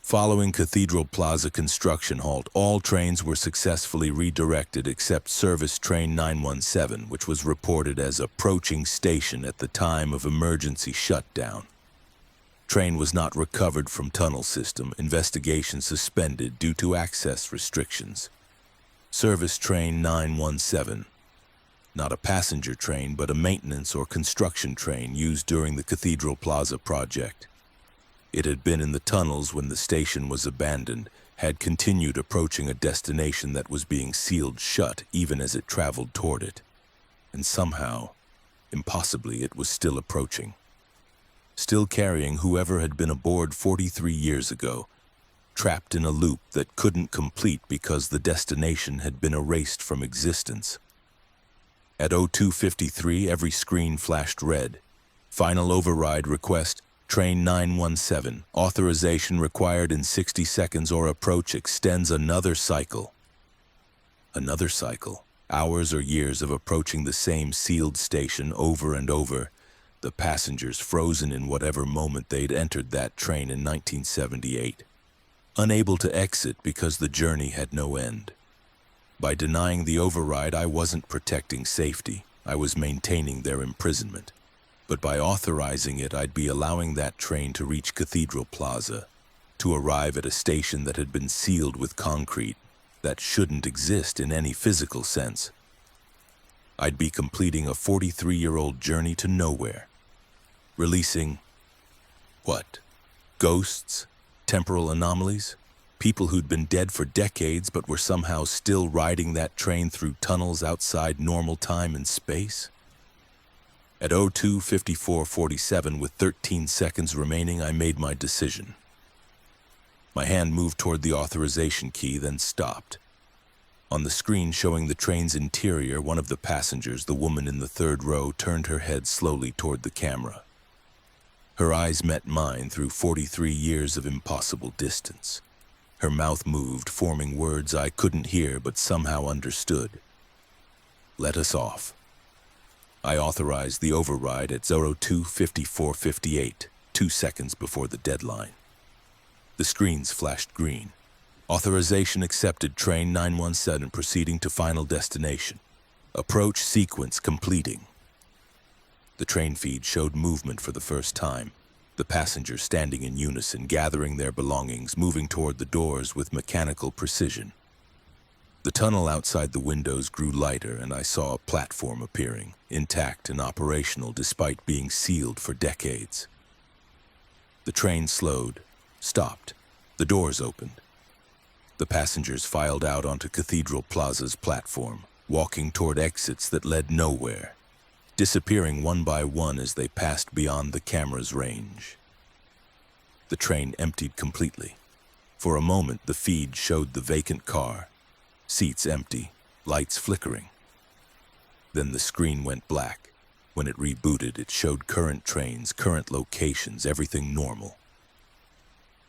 Following Cathedral Plaza construction halt, all trains were successfully redirected except service train 917, which was reported as approaching station at the time of emergency shutdown. Train was not recovered from tunnel system, investigation suspended due to access restrictions. Service train 917. Not a passenger train, but a maintenance or construction train used during the Cathedral Plaza project. It had been in the tunnels when the station was abandoned, had continued approaching a destination that was being sealed shut even as it traveled toward it. And somehow, impossibly, it was still approaching. Still carrying whoever had been aboard 43 years ago, trapped in a loop that couldn't complete because the destination had been erased from existence. At 02:53, every screen flashed red. Final override request. Train 917, authorization required in 60 seconds or approach extends another cycle. Another cycle, hours or years of approaching the same sealed station over and over, the passengers frozen in whatever moment they'd entered that train in 1978, unable to exit because the journey had no end. By denying the override, I wasn't protecting safety, I was maintaining their imprisonment. But by authorizing it, I'd be allowing that train to reach Cathedral Plaza, to arrive at a station that had been sealed with concrete, that shouldn't exist in any physical sense. I'd be completing a 43-year-old journey to nowhere. Releasing... what? Ghosts? Temporal anomalies? People who'd been dead for decades but were somehow still riding that train through tunnels outside normal time and space? At 02:54:47, with 13 seconds remaining, I made my decision. My hand moved toward the authorization key, then stopped. On the screen showing the train's interior, one of the passengers, the woman in the third row, turned her head slowly toward the camera. Her eyes met mine through 43 years of impossible distance. Her mouth moved, forming words I couldn't hear but somehow understood. Let us off. I authorized the override at 02:54:58, 2 seconds before the deadline. The screens flashed green. Authorization accepted. Train 917 proceeding to final destination. Approach sequence completing. The train feed showed movement for the first time. The passengers standing in unison, gathering their belongings, moving toward the doors with mechanical precision. The tunnel outside the windows grew lighter, and I saw a platform appearing, intact and operational despite being sealed for decades. The train slowed, stopped. The doors opened. The passengers filed out onto Cathedral Plaza's platform, walking toward exits that led nowhere, disappearing one by one as they passed beyond the camera's range. The train emptied completely. For a moment, the feed showed the vacant car, seats empty, lights flickering. Then the screen went black. When it rebooted, it showed current trains, current locations, everything normal.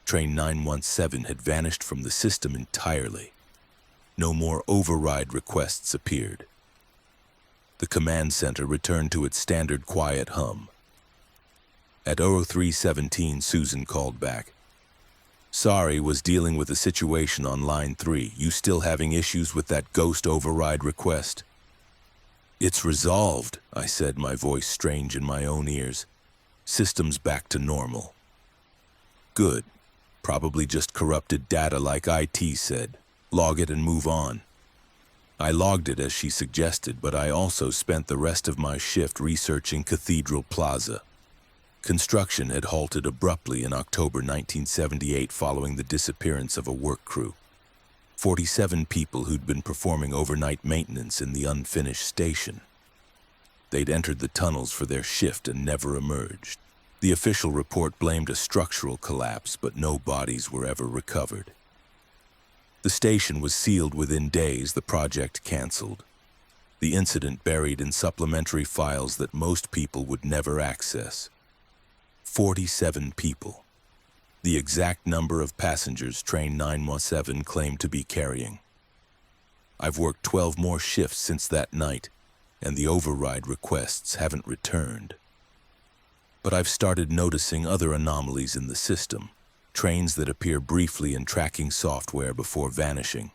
Train 917 had vanished from the system entirely. No more override requests appeared. The command center returned to its standard quiet hum. At 0317, Susan called back. "Sorry, was dealing with a situation on line 3. You still having issues with that ghost override request?" "It's resolved," I said, my voice strange in my own ears. "System's back to normal." "Good. Probably just corrupted data like IT said. Log it and move on." I logged it as she suggested, but I also spent the rest of my shift researching Cathedral Plaza. Construction had halted abruptly in October 1978 following the disappearance of a work crew. 47 people who'd been performing overnight maintenance in the unfinished station. They'd entered the tunnels for their shift and never emerged. The official report blamed a structural collapse, but no bodies were ever recovered. The station was sealed within days, the project canceled. The incident buried in supplementary files that most people would never access. 47 people. The exact number of passengers Train 917 claimed to be carrying. I've worked 12 more shifts since that night, and the override requests haven't returned. But I've started noticing other anomalies in the system. Trains that appear briefly in tracking software before vanishing.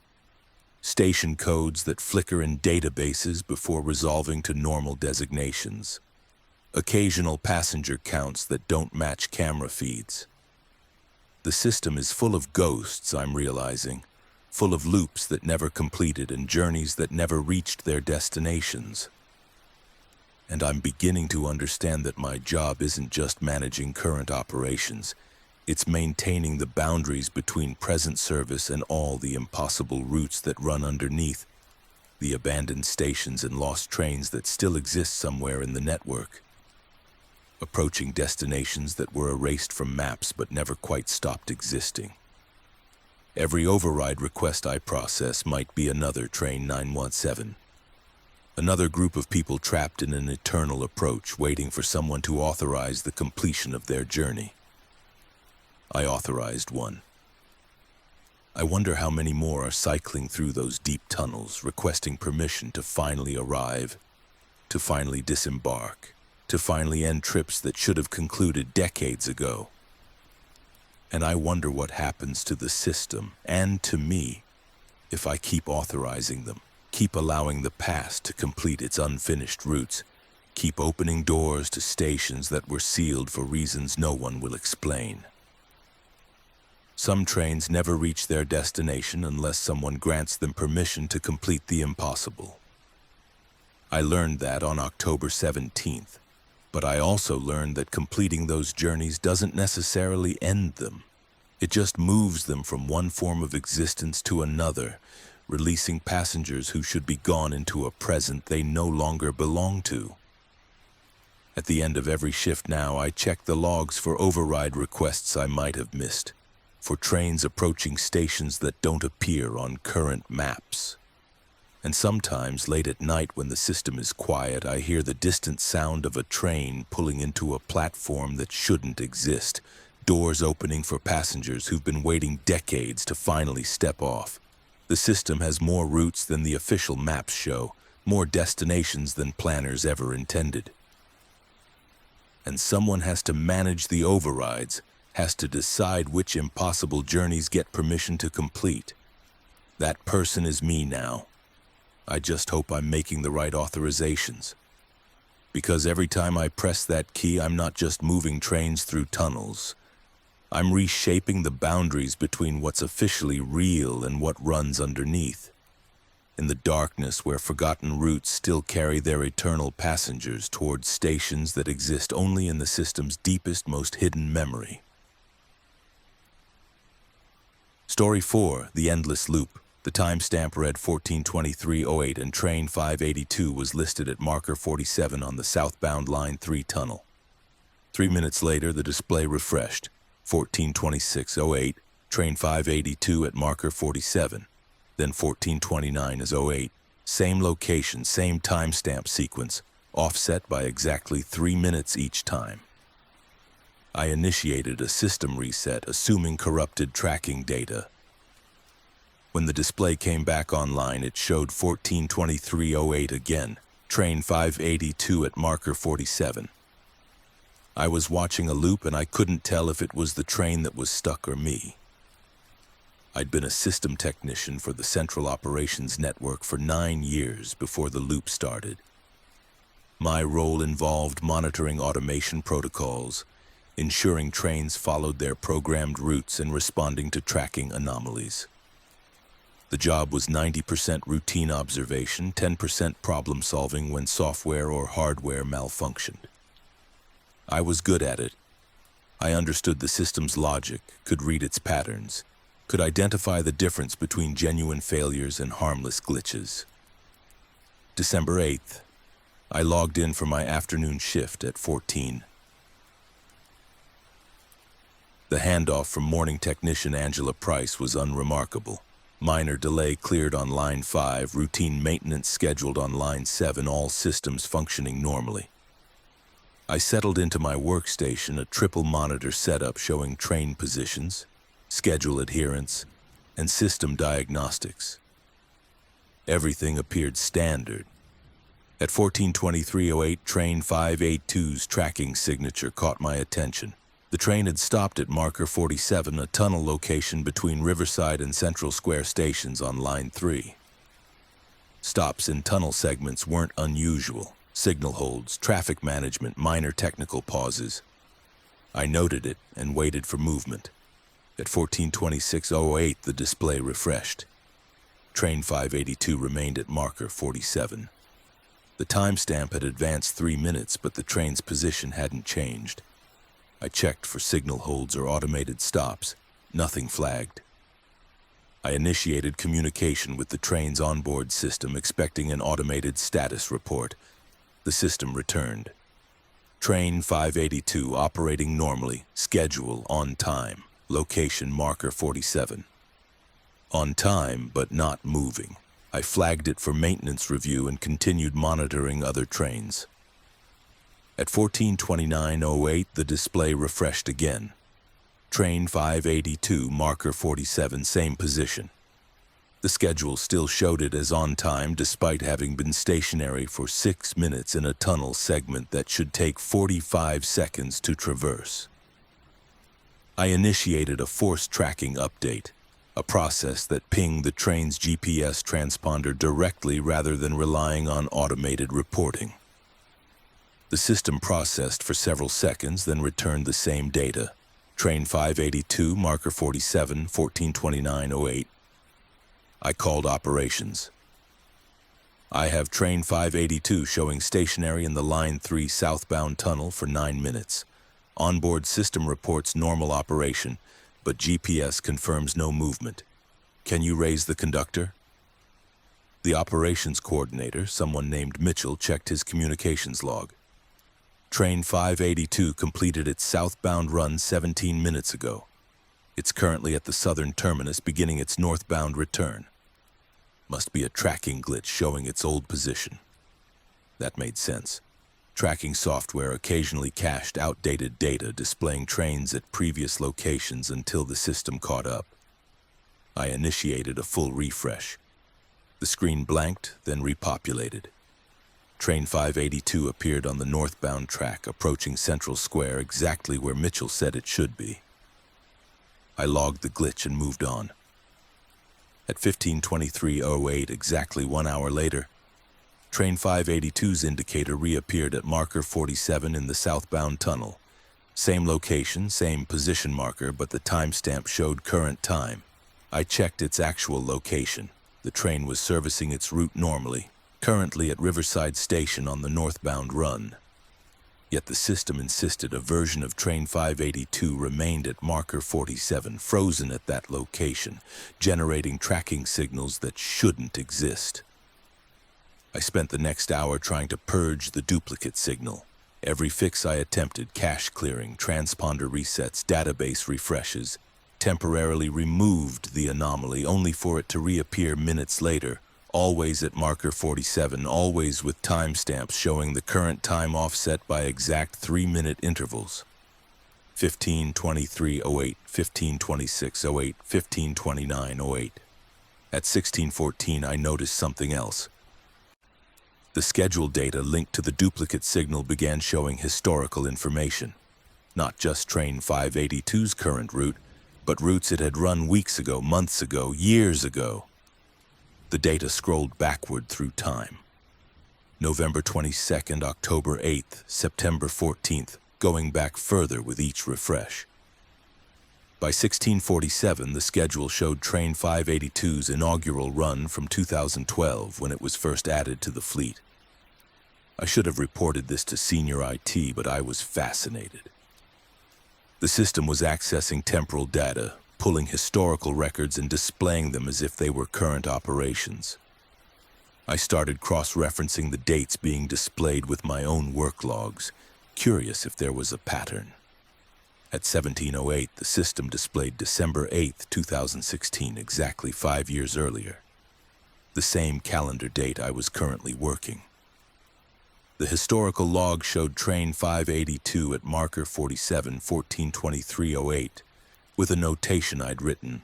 Station codes that flicker in databases before resolving to normal designations. Occasional passenger counts that don't match camera feeds. The system is full of ghosts, I'm realizing, full of loops that never completed and journeys that never reached their destinations. And I'm beginning to understand that my job isn't just managing current operations. It's maintaining the boundaries between present service and all the impossible routes that run underneath, the abandoned stations and lost trains that still exist somewhere in the network. Approaching destinations that were erased from maps but never quite stopped existing. Every override request I process might be another Train 917. Another group of people trapped in an eternal approach, waiting for someone to authorize the completion of their journey. I authorized one. I wonder how many more are cycling through those deep tunnels, requesting permission to finally arrive, to finally disembark, to finally end trips that should have concluded decades ago. And I wonder what happens to the system, and to me, if I keep authorizing them, keep allowing the past to complete its unfinished routes, keep opening doors to stations that were sealed for reasons no one will explain. Some trains never reach their destination unless someone grants them permission to complete the impossible. I learned that on October 17th, but I also learned that completing those journeys doesn't necessarily end them. It just moves them from one form of existence to another, releasing passengers who should be gone into a present they no longer belong to. At the end of every shift now, I check the logs for override requests I might have missed, for trains approaching stations that don't appear on current maps. And sometimes, late at night when the system is quiet, I hear the distant sound of a train pulling into a platform that shouldn't exist, doors opening for passengers who've been waiting decades to finally step off. The system has more routes than the official maps show, more destinations than planners ever intended. And someone has to manage the overrides, has to decide which impossible journeys get permission to complete, That person is me now. I just hope I'm making the right authorizations. Because every time I press that key, I'm not just moving trains through tunnels. I'm reshaping the boundaries between what's officially real and what runs underneath. In the darkness where forgotten routes still carry their eternal passengers towards stations that exist only in the system's deepest, most hidden memory. Story 4, The Endless Loop. The timestamp read 14:23:08 and train 582 was listed at marker 47 on the southbound Line 3 tunnel. 3 minutes later, the display refreshed. 14:26:08, train 582 at marker 47. Then 14:29:08, same location, same timestamp sequence, offset by exactly 3 minutes each time. I initiated a system reset, assuming corrupted tracking data. When the display came back online, it showed 14:23:08 again, train 582 at marker 47. I was watching a loop and I couldn't tell if it was the train that was stuck or me. I'd been a system technician for the Central Operations Network for 9 years before the loop started. My role involved monitoring automation protocols, ensuring trains followed their programmed routes, and responding to tracking anomalies. The job was 90% routine observation, 10% problem solving when software or hardware malfunctioned. I was good at it. I understood the system's logic, could read its patterns, could identify the difference between genuine failures and harmless glitches. December 8th, I logged in for my afternoon shift at 14. The handoff from morning technician Angela Price was unremarkable. Minor delay cleared on Line 5, routine maintenance scheduled on Line 7, all systems functioning normally. I settled into my workstation, a triple monitor setup showing train positions, schedule adherence, and system diagnostics. Everything appeared standard. At 14:23:08, train 582's tracking signature caught my attention. The train had stopped at marker 47, a tunnel location between Riverside and Central Square stations on Line 3. Stops in tunnel segments weren't unusual. Signal holds, traffic management, minor technical pauses. I noted it and waited for movement. At 14:26:08, the display refreshed. Train 582 remained at marker 47. The timestamp had advanced 3 minutes, but the train's position hadn't changed. I checked for signal holds or automated stops. Nothing flagged. I initiated communication with the train's onboard system, expecting an automated status report. The system returned. Train 582 operating normally, schedule on time, location marker 47. On time, but not moving. I flagged it for maintenance review and continued monitoring other trains. At 14:29:08, the display refreshed again. Train 582, marker 47, same position. The schedule still showed it as on time despite having been stationary for 6 minutes in a tunnel segment that should take 45 seconds to traverse. I initiated a force tracking update, a process that pinged the train's GPS transponder directly rather than relying on automated reporting. The system processed for several seconds, then returned the same data. Train 582, marker 47, 14:29:08. I called operations. I have train 582 showing stationary in the Line 3 southbound tunnel for 9 minutes. Onboard system reports normal operation, but GPS confirms no movement. Can you raise the conductor? The operations coordinator, someone named Mitchell, checked his communications log. Train 582 completed its southbound run 17 minutes ago. It's currently at the southern terminus, beginning its northbound return. Must be a tracking glitch showing its old position. That made sense. Tracking software occasionally cached outdated data, displaying trains at previous locations until the system caught up. I initiated a full refresh. The screen blanked, then repopulated. Train 582 appeared on the northbound track, approaching Central Square, exactly where Mitchell said it should be. I logged the glitch and moved on. At 15:23:08, exactly 1 hour later, Train 582's indicator reappeared at marker 47 in the southbound tunnel. Same location, same position marker, but the timestamp showed current time. I checked its actual location. The train was servicing its route normally, currently at Riverside Station on the northbound run. Yet the system insisted a version of Train 582 remained at marker 47, frozen at that location, generating tracking signals that shouldn't exist. I spent the next hour trying to purge the duplicate signal. Every fix I attempted, cache clearing, transponder resets, database refreshes, temporarily removed the anomaly only for it to reappear minutes later, always at marker 47, always with timestamps showing the current time offset by exact 3-minute intervals. 15:23:08, 15:26:08, 15:29:08. At 16:14, I noticed something else. The schedule data linked to the duplicate signal began showing historical information. Not just Train 582's current route, but routes it had run weeks ago, months ago, years ago. The data scrolled backward through time. November 22nd, October 8th, September 14th, going back further with each refresh. By 16:47, the schedule showed Train 582's inaugural run from 2012 when it was first added to the fleet. I should have reported this to senior IT, but I was fascinated. The system was accessing temporal data, pulling historical records and displaying them as if they were current operations. I started cross-referencing the dates being displayed with my own work logs, curious if there was a pattern. At 17:08, the system displayed December 8th, 2016, exactly 5 years earlier. The same calendar date I was currently working. The historical log showed Train 582 at marker 47, 14:23:08, with a notation I'd written.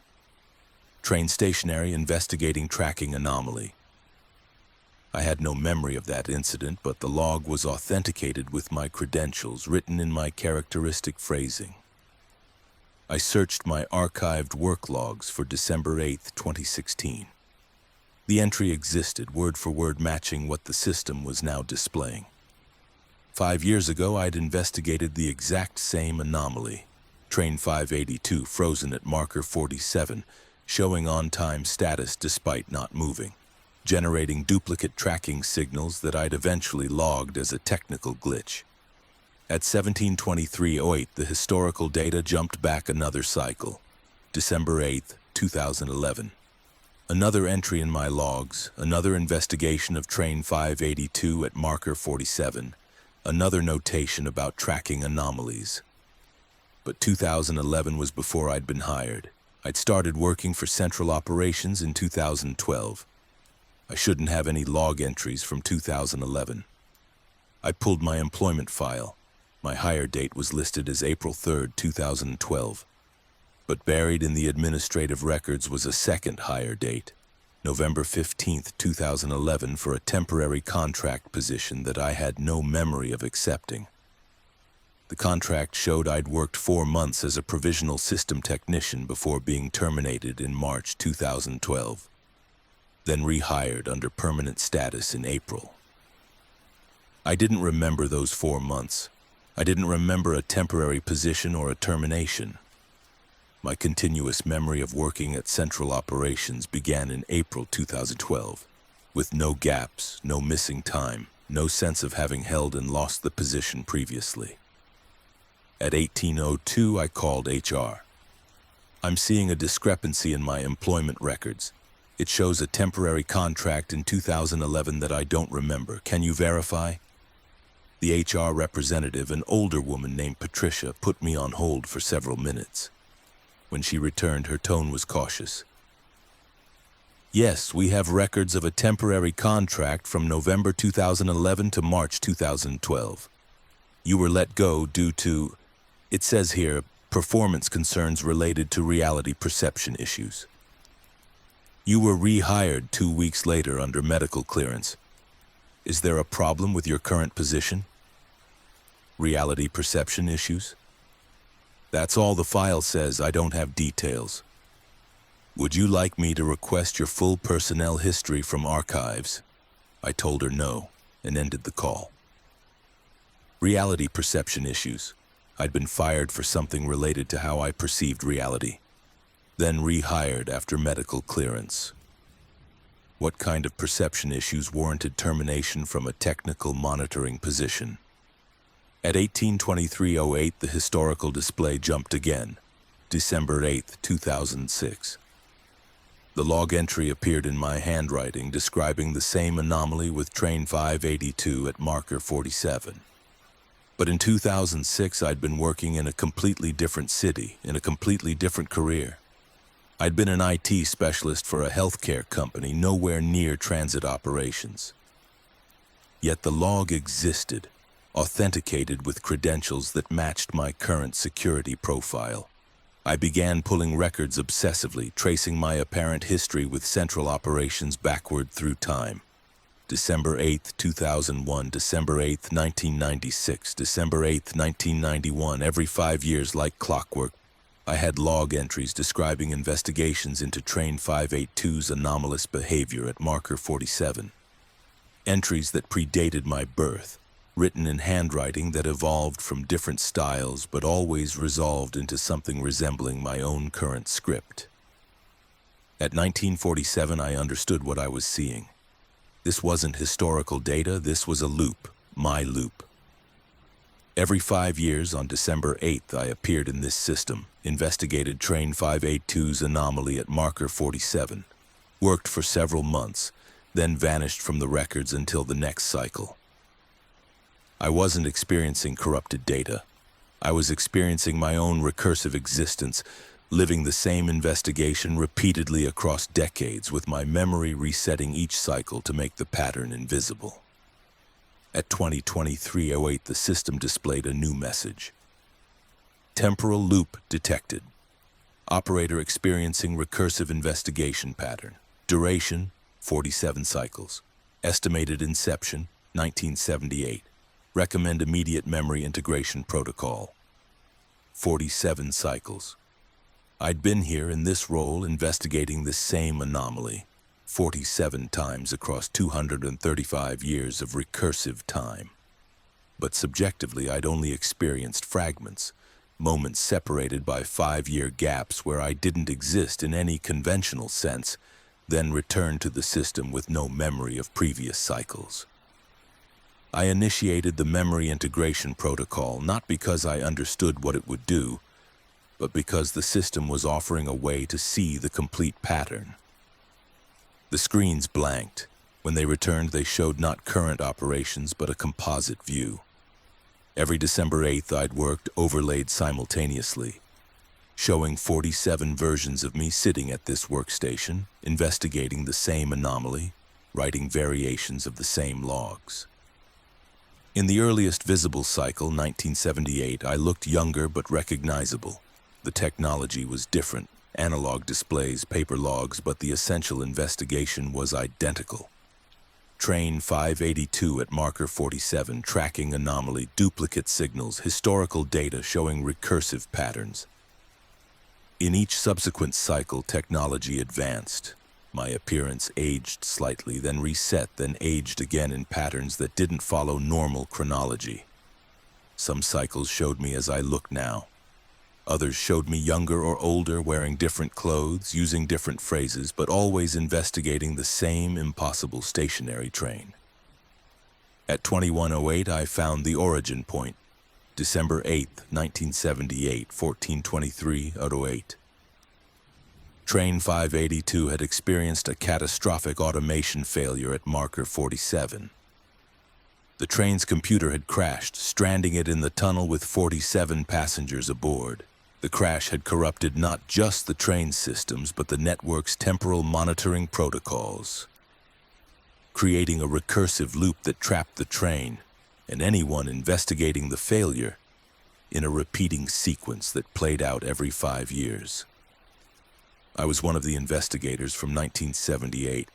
Train stationary, investigating tracking anomaly. I had no memory of that incident, but the log was authenticated with my credentials written in my characteristic phrasing. I searched my archived work logs for December 8th, 2016. The entry existed, word for word matching what the system was now displaying. 5 years ago, I'd investigated the exact same anomaly. Train 582 frozen at marker 47, showing on-time status despite not moving, generating duplicate tracking signals that I'd eventually logged as a technical glitch. At 17:23:08, the historical data jumped back another cycle. December 8th, 2011. Another entry in my logs, another investigation of Train 582 at marker 47, another notation about tracking anomalies. But 2011 was before I'd been hired. I'd started working for Central Operations in 2012. I shouldn't have any log entries from 2011. I pulled my employment file. My hire date was listed as April 3rd, 2012. But buried in the administrative records was a second hire date, November 15th, 2011, for a temporary contract position that I had no memory of accepting. The contract showed I'd worked 4 months as a provisional system technician before being terminated in March 2012, then rehired under permanent status in April. I didn't remember those 4 months. I didn't remember a temporary position or a termination. My continuous memory of working at Central Operations began in April 2012, with no gaps, no missing time, no sense of having held and lost the position previously. At 18:02, I called HR. I'm seeing a discrepancy in my employment records. It shows a temporary contract in 2011 that I don't remember. Can you verify? The HR representative, an older woman named Patricia, put me on hold for several minutes. When she returned, her tone was cautious. Yes, we have records of a temporary contract from November 2011 to March 2012. You were let go due to, it says here, performance concerns related to reality perception issues. You were rehired 2 weeks later under medical clearance. Is there a problem with your current position? Reality perception issues? That's all the file says. I don't have details. Would you like me to request your full personnel history from archives? I told her no, and ended the call. Reality perception issues. I'd been fired for something related to how I perceived reality, then rehired after medical clearance. What kind of perception issues warranted termination from a technical monitoring position? At 18:23:08, the historical display jumped again, December 8, 2006. The log entry appeared in my handwriting describing the same anomaly with train 582 at marker 47. But in 2006, I'd been working in a completely different city, in a completely different career. I'd been an IT specialist for a healthcare company nowhere near transit operations. Yet the log existed, authenticated with credentials that matched my current security profile. I began pulling records obsessively, tracing my apparent history with central operations backward through time. December 8, 2001, December 8, 1996, December 8, 1991, every 5 years like clockwork. I had log entries describing investigations into Train 582's anomalous behavior at marker 47. Entries that predated my birth, written in handwriting that evolved from different styles but always resolved into something resembling my own current script. At 1947, I understood what I was seeing. This wasn't historical data, this was a loop, my loop. Every 5 years, on December 8th, I appeared in this system, investigated Train 582's anomaly at marker 47, worked for several months, then vanished from the records until the next cycle. I wasn't experiencing corrupted data. I was experiencing my own recursive existence, living the same investigation repeatedly across decades with my memory resetting each cycle to make the pattern invisible. At 2023:08, the system displayed a new message. Temporal loop detected. Operator experiencing recursive investigation pattern. Duration, 47 cycles. Estimated inception, 1978. Recommend immediate memory integration protocol. 47 cycles. I'd been here in this role investigating this same anomaly, 47 times across 235 years of recursive time. But subjectively, I'd only experienced fragments, moments separated by 5-year gaps where I didn't exist in any conventional sense, then returned to the system with no memory of previous cycles. I initiated the memory integration protocol not because I understood what it would do, but because the system was offering a way to see the complete pattern. The screens blanked. When they returned, they showed not current operations, but a composite view. Every December 8th, I'd worked overlaid simultaneously, showing 47 versions of me sitting at this workstation, investigating the same anomaly, writing variations of the same logs. In the earliest visible cycle, 1978, I looked younger but recognizable. The technology was different, analog displays, paper logs, but the essential investigation was identical. Train 582 at marker 47, tracking anomaly, duplicate signals, historical data showing recursive patterns. In each subsequent cycle, technology advanced. My appearance aged slightly, then reset, then aged again in patterns that didn't follow normal chronology. Some cycles showed me as I look now. Others showed me younger or older, wearing different clothes, using different phrases, but always investigating the same impossible stationary train. At 21:08, I found the origin point, December 8th, 1978, 14:23:08. Train 582 had experienced a catastrophic automation failure at marker 47. The train's computer had crashed, stranding it in the tunnel with 47 passengers aboard. The crash had corrupted not just the train systems, but the network's temporal monitoring protocols, creating a recursive loop that trapped the train and anyone investigating the failure in a repeating sequence that played out every 5 years. I was one of the investigators from 1978.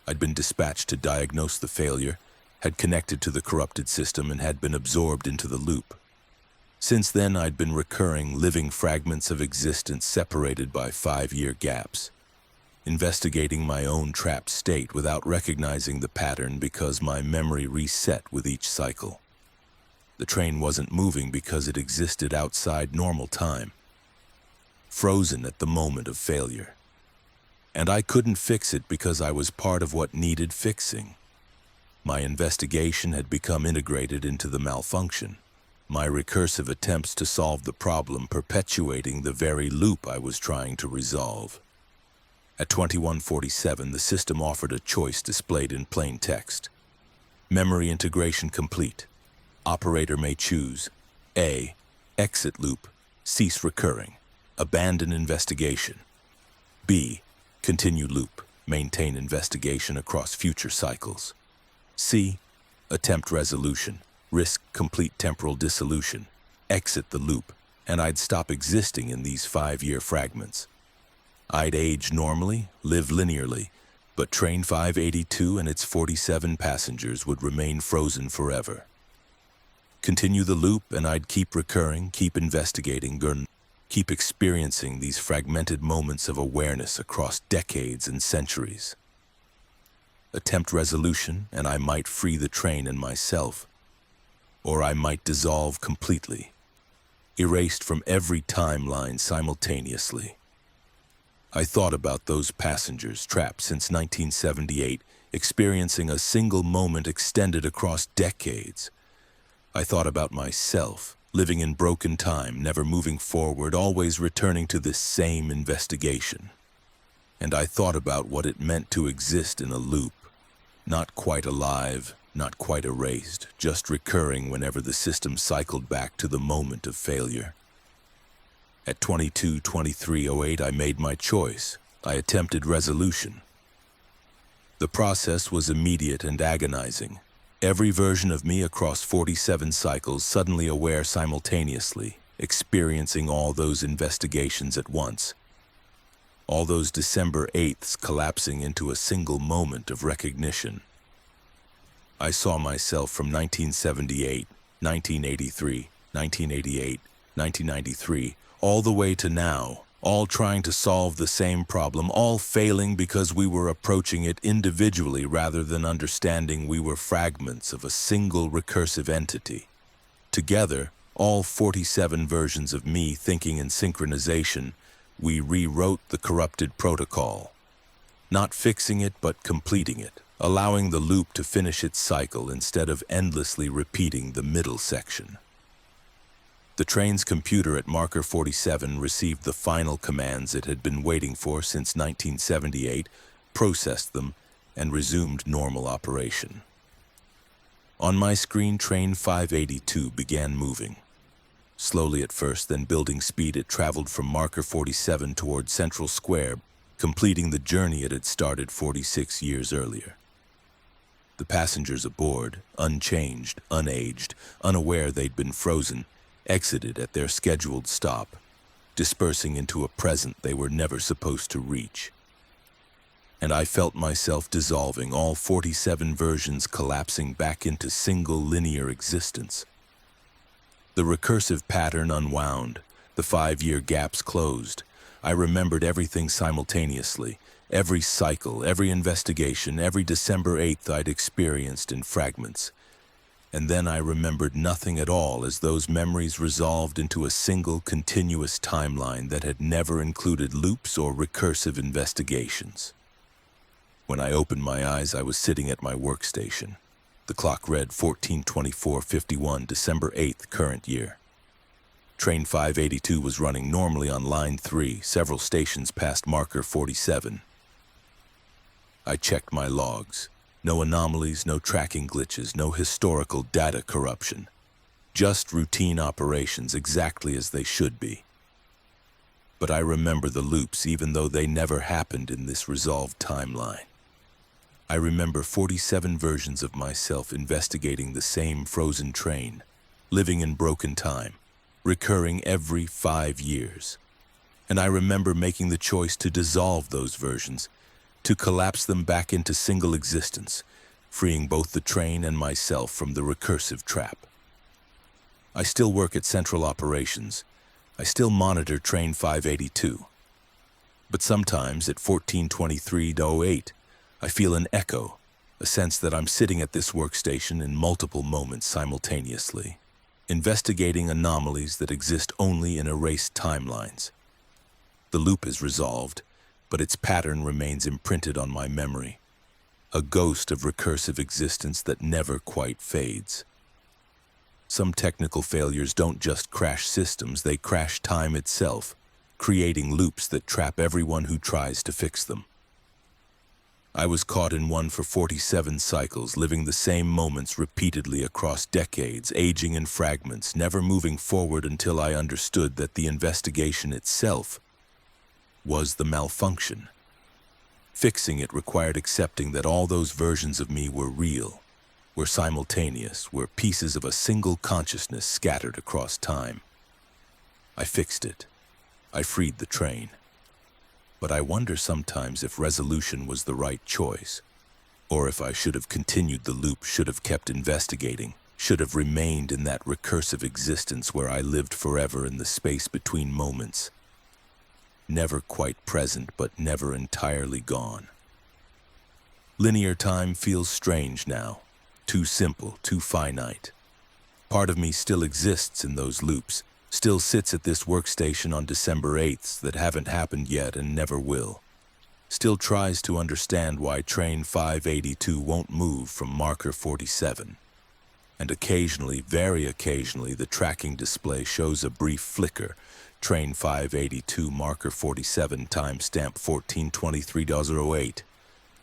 I'd been dispatched to diagnose the failure, had connected to the corrupted system, and had been absorbed into the loop. Since then, I'd been recurring, living fragments of existence separated by 5-year gaps, investigating my own trapped state without recognizing the pattern because my memory reset with each cycle. The train wasn't moving because it existed outside normal time, frozen at the moment of failure. And I couldn't fix it because I was part of what needed fixing. My investigation had become integrated into the malfunction, my recursive attempts to solve the problem perpetuating the very loop I was trying to resolve. At 2147, the system offered a choice displayed in plain text. Memory integration complete. Operator may choose A. Exit loop, cease recurring, abandon investigation. B. Continue loop, maintain investigation across future cycles. C. Attempt resolution, risk complete temporal dissolution, exit the loop, and I'd stop existing in these 5-year fragments. I'd age normally, live linearly, but Train 582 and its 47 passengers would remain frozen forever. Continue the loop and I'd keep recurring, keep investigating, keep experiencing these fragmented moments of awareness across decades and centuries. Attempt resolution and I might free the train and myself, or I might dissolve completely, erased from every timeline simultaneously. I thought about those passengers trapped since 1978, experiencing a single moment extended across decades. I thought about myself, living in broken time, never moving forward, always returning to this same investigation. And I thought about what it meant to exist in a loop, not quite alive, not quite erased, just recurring whenever the system cycled back to the moment of failure. At 22:23:08, I made my choice. I attempted resolution. The process was immediate and agonizing. Every version of me across 47 cycles suddenly aware simultaneously, experiencing all those investigations at once. All those December 8ths collapsing into a single moment of recognition. I saw myself from 1978, 1983, 1988, 1993, all the way to now, all trying to solve the same problem, all failing because we were approaching it individually rather than understanding we were fragments of a single recursive entity. Together, all 47 versions of me thinking in synchronization, we rewrote the corrupted protocol. Not fixing it, but completing it, allowing the loop to finish its cycle instead of endlessly repeating the middle section. The train's computer at marker 47 received the final commands it had been waiting for since 1978, processed them, and resumed normal operation. On my screen, Train 582 began moving. Slowly at first, then building speed, it traveled from marker 47 toward Central Square, completing the journey it had started 46 years earlier. The passengers aboard, unchanged, unaged, unaware they'd been frozen, exited at their scheduled stop, dispersing into a present they were never supposed to reach. And I felt myself dissolving, all 47 versions collapsing back into single linear existence. The recursive pattern unwound, the 5-year gaps closed. I remembered everything simultaneously, every cycle, every investigation, every December 8th I'd experienced in fragments. And then I remembered nothing at all as those memories resolved into a single continuous timeline that had never included loops or recursive investigations. When I opened my eyes, I was sitting at my workstation. The clock read 14:24:51, December 8th, current year. Train 582 was running normally on line 3, several stations past marker 47. I checked my logs. No anomalies, no tracking glitches, no historical data corruption. Just routine operations exactly as they should be. But I remember the loops even though they never happened in this resolved timeline. I remember 47 versions of myself investigating the same frozen train, living in broken time, recurring every 5 years. And I remember making the choice to dissolve those versions, to collapse them back into single existence, freeing both the train and myself from the recursive trap. I still work at Central Operations. I still monitor Train 582. But sometimes at 14:23:08, I feel an echo, a sense that I'm sitting at this workstation in multiple moments simultaneously, investigating anomalies that exist only in erased timelines. The loop is resolved, but its pattern remains imprinted on my memory, a ghost of recursive existence that never quite fades. Some technical failures don't just crash systems, they crash time itself, creating loops that trap everyone who tries to fix them. I was caught in one for 47 cycles, living the same moments repeatedly across decades, aging in fragments, never moving forward until I understood that the investigation itself was the malfunction. Fixing it required accepting that all those versions of me were real, were simultaneous, were pieces of a single consciousness scattered across time. I fixed it. I freed the train. But I wonder sometimes if resolution was the right choice, or if I should have continued the loop, should have kept investigating, should have remained in that recursive existence where I lived forever in the space between moments. Never quite present, but never entirely gone. Linear time feels strange now, too simple, too finite. Part of me still exists in those loops, still sits at this workstation on December 8th that haven't happened yet and never will. Still tries to understand why Train 582 won't move from marker 47. And occasionally, very occasionally, the tracking display shows a brief flicker. Train 582, marker 47, timestamp 14:23:08,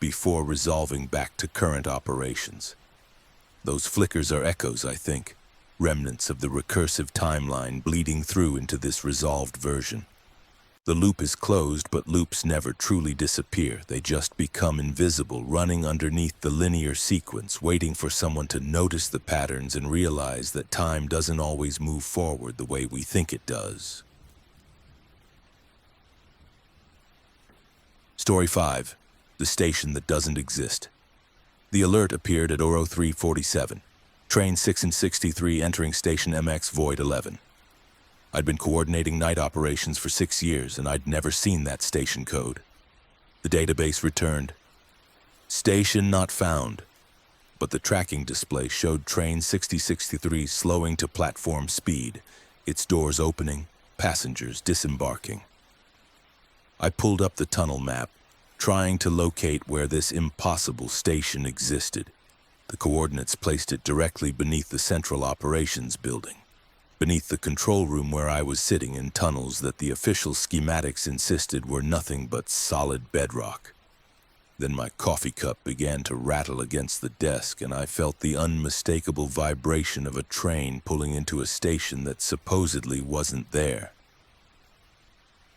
before resolving back to current operations. Those flickers are echoes, I think. Remnants of the recursive timeline bleeding through into this resolved version. The loop is closed, but loops never truly disappear. They just become invisible, running underneath the linear sequence, waiting for someone to notice the patterns and realize that time doesn't always move forward the way we think it does. Story 5. The station that doesn't exist. The alert appeared at 03:47. Train 6 and 63 entering station MX Void 11. I'd been coordinating night operations for 6 years, and I'd never seen that station code. The database returned. Station not found. But the tracking display showed Train 6063 slowing to platform speed, its doors opening, passengers disembarking. I pulled up the tunnel map, trying to locate where this impossible station existed. The coordinates placed it directly beneath the Central Operations building, beneath the control room where I was sitting in tunnels that the official schematics insisted were nothing but solid bedrock. Then my coffee cup began to rattle against the desk, and I felt the unmistakable vibration of a train pulling into a station that supposedly wasn't there.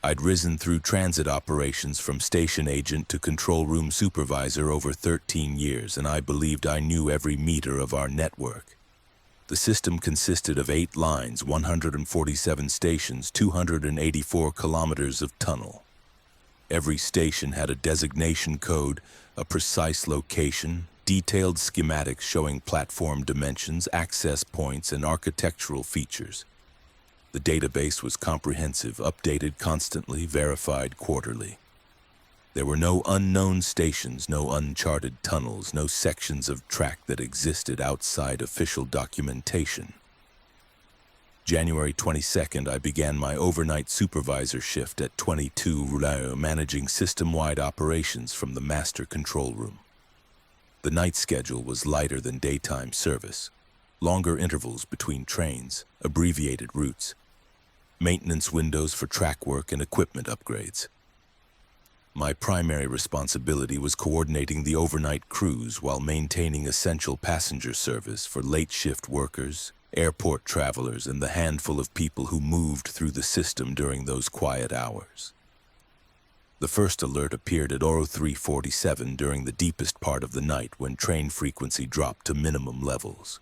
I'd risen through transit operations from station agent to control room supervisor over 13 years, and I believed I knew every meter of our network. The system consisted of 8 lines, 147 stations, 284 kilometers of tunnel. Every station had a designation code, a precise location, detailed schematics showing platform dimensions, access points, and architectural features. The database was comprehensive, updated constantly, verified quarterly. There were no unknown stations, no uncharted tunnels, no sections of track that existed outside official documentation. January 22nd, I began my overnight supervisor shift at 22 Rue, managing system-wide operations from the master control room. The night schedule was lighter than daytime service. Longer intervals between trains, abbreviated routes, maintenance windows for track work and equipment upgrades. My primary responsibility was coordinating the overnight crews while maintaining essential passenger service for late shift workers, airport travelers, and the handful of people who moved through the system during those quiet hours. The first alert appeared at 03:47 during the deepest part of the night when train frequency dropped to minimum levels.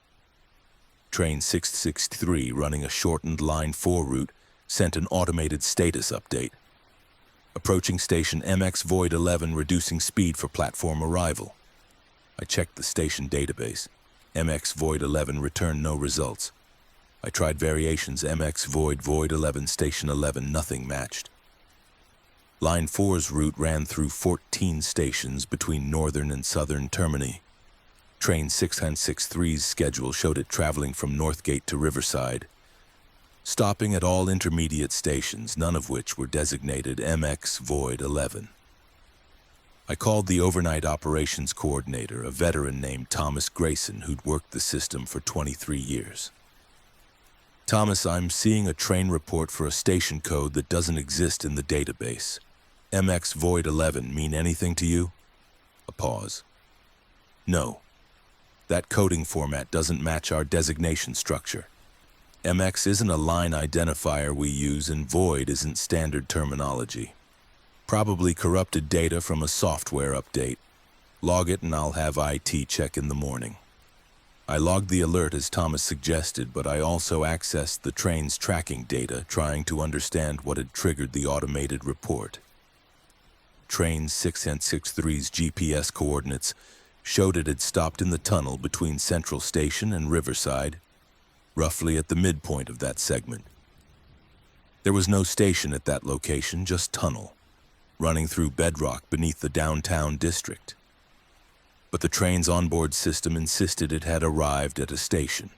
Train 663, running a shortened Line 4 route, sent an automated status update. Approaching station MX Void 11, reducing speed for platform arrival. I checked the station database. MX Void 11 returned no results. I tried variations MX Void 11 Station 11, nothing matched. Line 4's route ran through 14 stations between northern and southern termini. Train 663's schedule showed it traveling from Northgate to Riverside, stopping at all intermediate stations, none of which were designated MX Void 11. I called the overnight operations coordinator, a veteran named Thomas Grayson, who'd worked the system for 23 years. Thomas, I'm seeing a train report for a station code that doesn't exist in the database. MX Void 11 mean anything to you? A pause. No. That coding format doesn't match our designation structure. MX isn't a line identifier we use, and Void isn't standard terminology. Probably corrupted data from a software update. Log it and I'll have IT check in the morning. I logged the alert as Thomas suggested, but I also accessed the train's tracking data, trying to understand what had triggered the automated report. Train 663's GPS coordinates showed it had stopped in the tunnel between Central Station and Riverside, roughly at the midpoint of that segment. There was no station at that location, just tunnel, running through bedrock beneath the downtown district. But the train's onboard system insisted it had arrived at a station.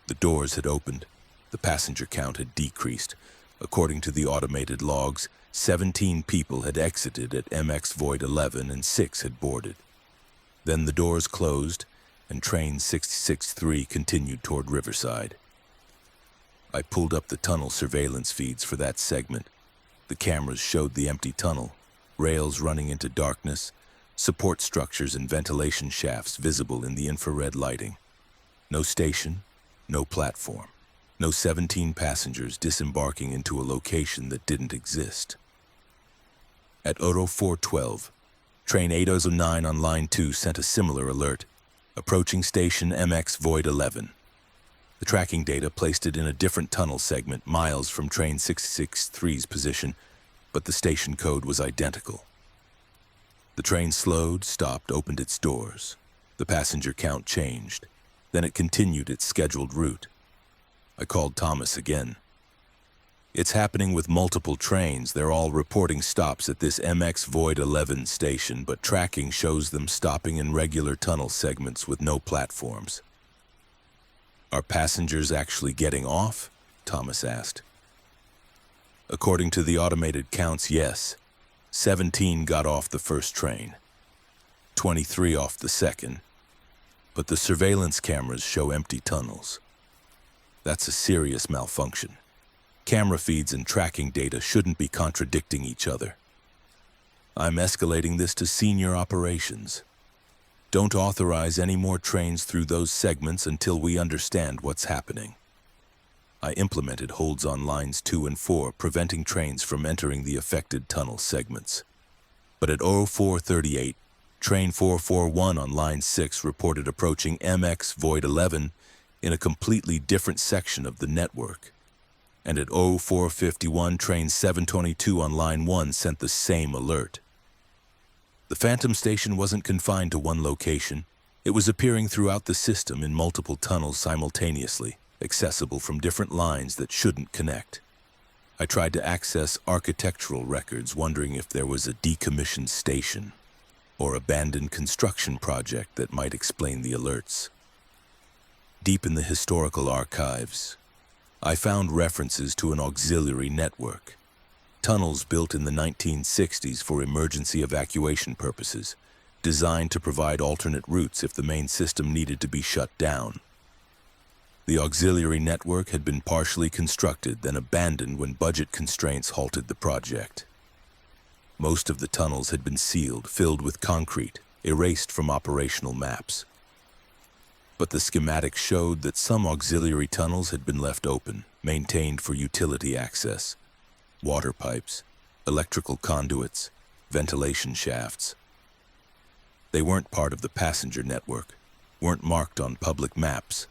The doors had opened, the passenger count had decreased. According to the automated logs, 17 people had exited at MX Void 11 and 6 had boarded. Then the doors closed, and train 663 continued toward Riverside. I pulled up the tunnel surveillance feeds for that segment. The cameras showed the empty tunnel, rails running into darkness, support structures and ventilation shafts visible in the infrared lighting. No station, no platform, no 17 passengers disembarking into a location that didn't exist. At 0412, train 809 on line 2 sent a similar alert, approaching station MX Void 11. The tracking data placed it in a different tunnel segment miles from train 663's position, but the station code was identical. The train slowed, stopped, opened its doors. The passenger count changed. Then it continued its scheduled route. I called Thomas again. It's happening with multiple trains. They're all reporting stops at this MX Void 11 station, but tracking shows them stopping in regular tunnel segments with no platforms. Are passengers actually getting off? Thomas asked. According to the automated counts, yes. 17 got off the first train, 23 off the second, but the surveillance cameras show empty tunnels. That's a serious malfunction. Camera feeds and tracking data shouldn't be contradicting each other. I'm escalating this to senior operations. Don't authorize any more trains through those segments until we understand what's happening. I implemented holds on lines 2 and 4, preventing trains from entering the affected tunnel segments. But at 0438, train 441 on line 6 reported approaching MX Void 11 in a completely different section of the network. And at 0451, train 722 on line 1 sent the same alert. The Phantom Station wasn't confined to one location. It was appearing throughout the system in multiple tunnels simultaneously, accessible from different lines that shouldn't connect. I tried to access architectural records, wondering if there was a decommissioned station or abandoned construction project that might explain the alerts. Deep in the historical archives, I found references to an auxiliary network, tunnels built in the 1960s for emergency evacuation purposes, designed to provide alternate routes if the main system needed to be shut down. The auxiliary network had been partially constructed, then abandoned when budget constraints halted the project. Most of the tunnels had been sealed, filled with concrete, erased from operational maps. But the schematics showed that some auxiliary tunnels had been left open, maintained for utility access. Water pipes, electrical conduits, ventilation shafts. They weren't part of the passenger network, weren't marked on public maps.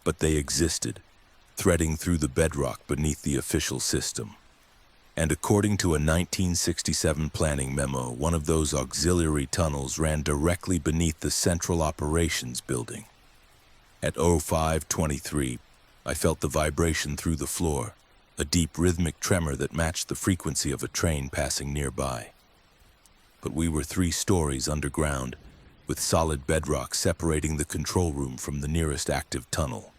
But they existed, threading through the bedrock beneath the official system. And according to a 1967 planning memo, one of those auxiliary tunnels ran directly beneath the Central Operations Building. At 0523, I felt the vibration through the floor, a deep rhythmic tremor that matched the frequency of a train passing nearby. But we were 3 stories underground, with solid bedrock separating the control room from the nearest active tunnel.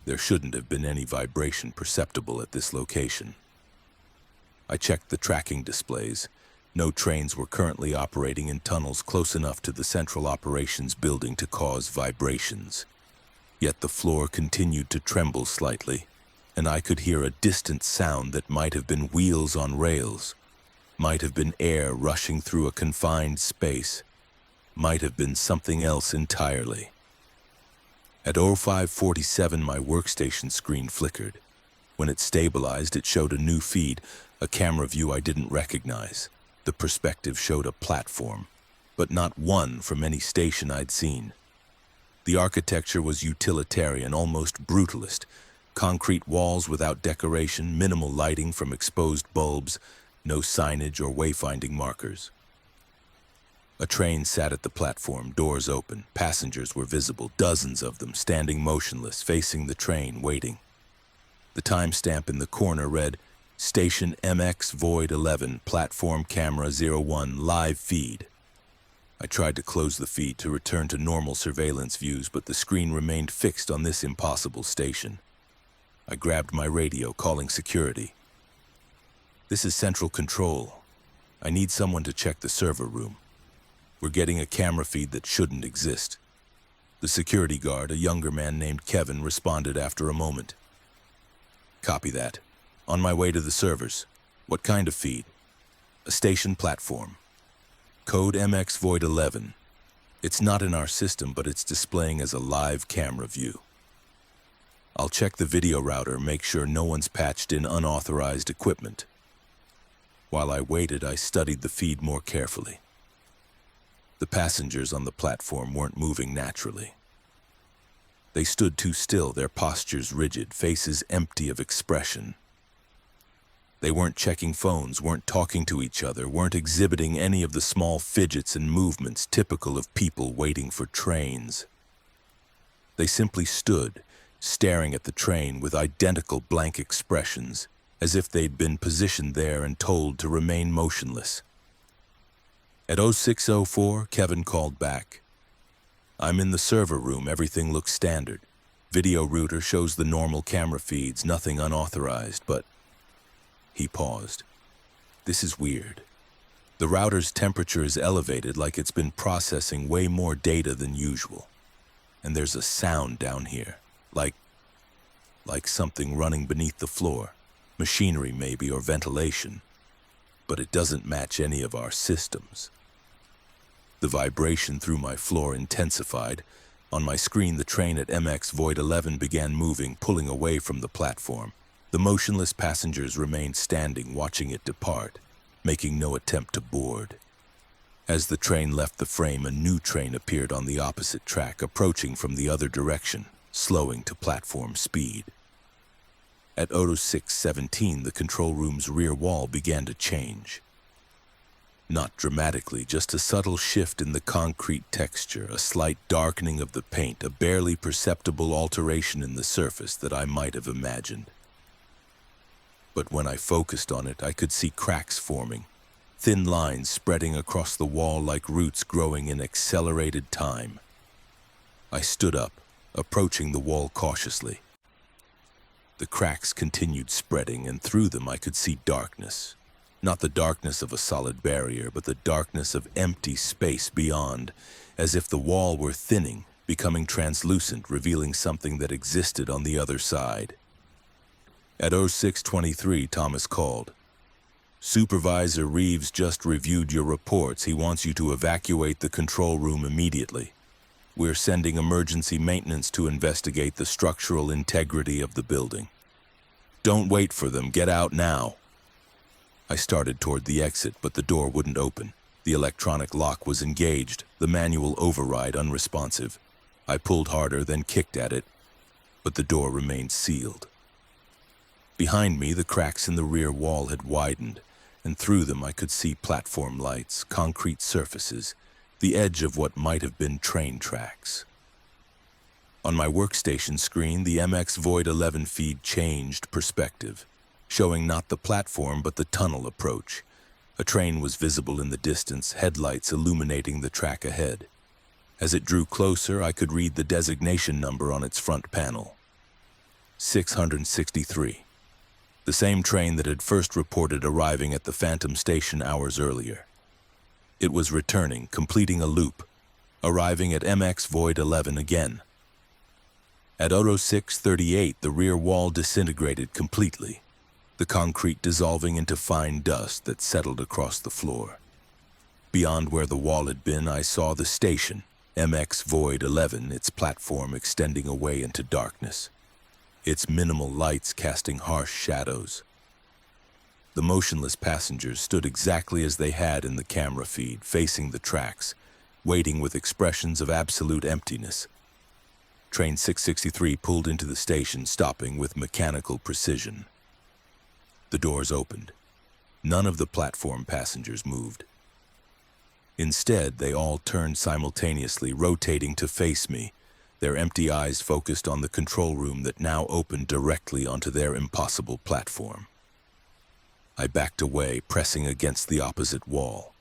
There shouldn't have been any vibration perceptible at this location. I checked the tracking displays. No trains were currently operating in tunnels close enough to the central operations building to cause vibrations. Yet the floor continued to tremble slightly, and I could hear a distant sound that might have been wheels on rails, might have been air rushing through a confined space, might have been something else entirely. At 05:47, my workstation screen flickered. When it stabilized, it showed a new feed, a camera view I didn't recognize. The perspective showed a platform, but not one from any station I'd seen. The architecture was utilitarian, almost brutalist. Concrete walls without decoration, minimal lighting from exposed bulbs, no signage or wayfinding markers. A train sat at the platform, doors open. Passengers were visible, dozens of them, standing motionless, facing the train, waiting. The timestamp in the corner read, Station MX Void 11, Platform Camera 01, Live Feed. I tried to close the feed to return to normal surveillance views, but the screen remained fixed on this impossible station. I grabbed my radio, calling security. This is Central Control. I need someone to check the server room. We're getting a camera feed that shouldn't exist. The security guard, a younger man named Kevin, responded after a moment. Copy that. On my way to the servers. What kind of feed? A station platform. Code MX Void 11. It's not in our system, but it's displaying as a live camera view. I'll check the video router, make sure no one's patched in unauthorized equipment. While I waited, I studied the feed more carefully. The passengers on the platform weren't moving naturally. They stood too still, their postures rigid, faces empty of expression. They weren't checking phones, weren't talking to each other, weren't exhibiting any of the small fidgets and movements typical of people waiting for trains. They simply stood, staring at the train with identical blank expressions, as if they'd been positioned there and told to remain motionless. At 06:04, Kevin called back. I'm in the server room, everything looks standard. Video router shows the normal camera feeds, nothing unauthorized, but... He paused. This is weird. The router's temperature is elevated like it's been processing way more data than usual. And there's a sound down here, like something running beneath the floor. Machinery maybe, or ventilation. But it doesn't match any of our systems. The vibration through my floor intensified. On my screen, the train at MX Void 11 began moving, pulling away from the platform. The motionless passengers remained standing, watching it depart, making no attempt to board. As the train left the frame, a new train appeared on the opposite track, approaching from the other direction, slowing to platform speed. At 06:17, the control room's rear wall began to change. Not dramatically, just a subtle shift in the concrete texture, a slight darkening of the paint, a barely perceptible alteration in the surface that I might have imagined. But when I focused on it, I could see cracks forming, thin lines spreading across the wall like roots growing in accelerated time. I stood up, approaching the wall cautiously. The cracks continued spreading, and through them I could see darkness. Not the darkness of a solid barrier, but the darkness of empty space beyond, as if the wall were thinning, becoming translucent, revealing something that existed on the other side. At 06:23, Thomas called. Supervisor Reeves just reviewed your reports. He wants you to evacuate the control room immediately. We're sending emergency maintenance to investigate the structural integrity of the building. Don't wait for them. Get out now. I started toward the exit, but the door wouldn't open. The electronic lock was engaged, the manual override unresponsive. I pulled harder, then kicked at it, but the door remained sealed. Behind me, the cracks in the rear wall had widened, and through them I could see platform lights, concrete surfaces, the edge of what might have been train tracks. On my workstation screen, the MX Void 11 feed changed perspective, showing not the platform but the tunnel approach. A train was visible in the distance, headlights illuminating the track ahead. As it drew closer, I could read the designation number on its front panel. 663. The same train that had first reported arriving at the Phantom Station hours earlier. It was returning, completing a loop, arriving at MX Void 11 again. At 06:38, the rear wall disintegrated completely, the concrete dissolving into fine dust that settled across the floor. Beyond where the wall had been, I saw the station, MX Void 11, its platform extending away into darkness, its minimal lights casting harsh shadows. The motionless passengers stood exactly as they had in the camera feed, facing the tracks, waiting with expressions of absolute emptiness. Train 663 pulled into the station, stopping with mechanical precision. The doors opened. None of the platform passengers moved. Instead, they all turned simultaneously, rotating to face me, their empty eyes focused on the control room that now opened directly onto their impossible platform. I backed away, pressing against the opposite wall.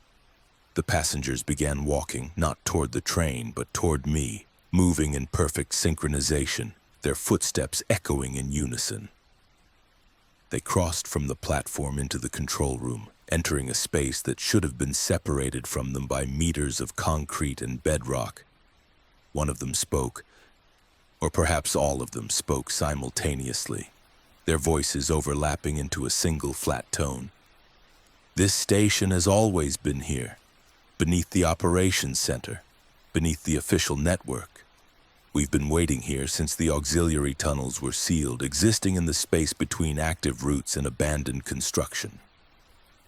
The passengers began walking, not toward the train, but toward me, moving in perfect synchronization, their footsteps echoing in unison. They crossed from the platform into the control room, entering a space that should have been separated from them by meters of concrete and bedrock. One of them spoke, or perhaps all of them spoke simultaneously, their voices overlapping into a single flat tone. This station has always been here, beneath the operations center, beneath the official network. We've been waiting here since the auxiliary tunnels were sealed, existing in the space between active routes and abandoned construction.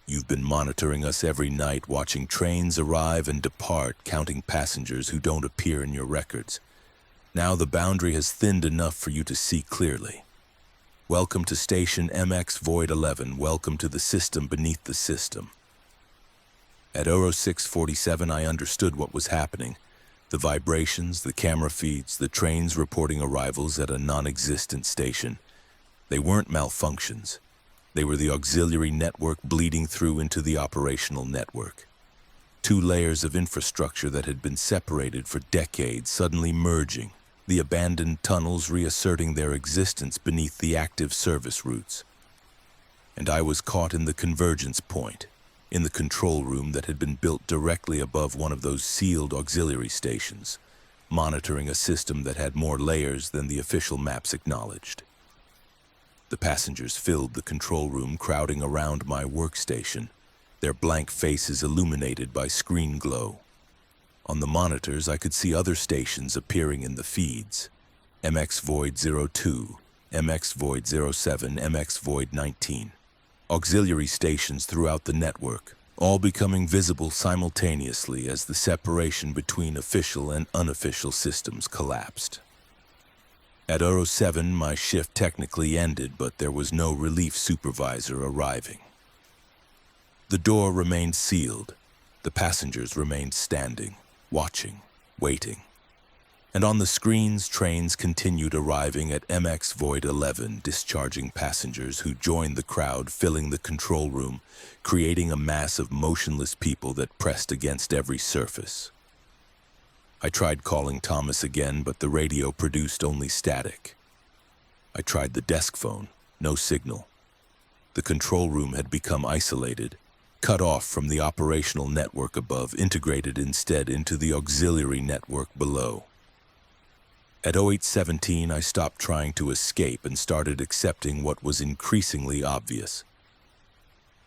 You've been monitoring us every night, watching trains arrive and depart, counting passengers who don't appear in your records. Now the boundary has thinned enough for you to see clearly. Welcome to Station MX Void 11. Welcome to the system beneath the system. At 06:47, I understood what was happening. The vibrations, the camera feeds, the trains reporting arrivals at a non-existent station. They weren't malfunctions. They were the auxiliary network bleeding through into the operational network. Two layers of infrastructure that had been separated for decades suddenly merging, the abandoned tunnels reasserting their existence beneath the active service routes. And I was caught in the convergence point, in the control room that had been built directly above one of those sealed auxiliary stations, monitoring a system that had more layers than the official maps acknowledged. The passengers filled the control room, crowding around my workstation, their blank faces illuminated by screen glow. On the monitors, I could see other stations appearing in the feeds. MX Void 02, MX Void 07, MX Void 19. Auxiliary stations throughout the network, all becoming visible simultaneously as the separation between official and unofficial systems collapsed. At 07, my shift technically ended, but there was no relief supervisor arriving. The door remained sealed. The passengers remained standing, watching, waiting. And on the screens, trains continued arriving at MX Void 11, discharging passengers who joined the crowd, filling the control room, creating a mass of motionless people that pressed against every surface. I tried calling Thomas again, but the radio produced only static. I tried the desk phone, no signal. The control room had become isolated, cut off from the operational network above, integrated instead into the auxiliary network below. At 08:17, I stopped trying to escape and started accepting what was increasingly obvious.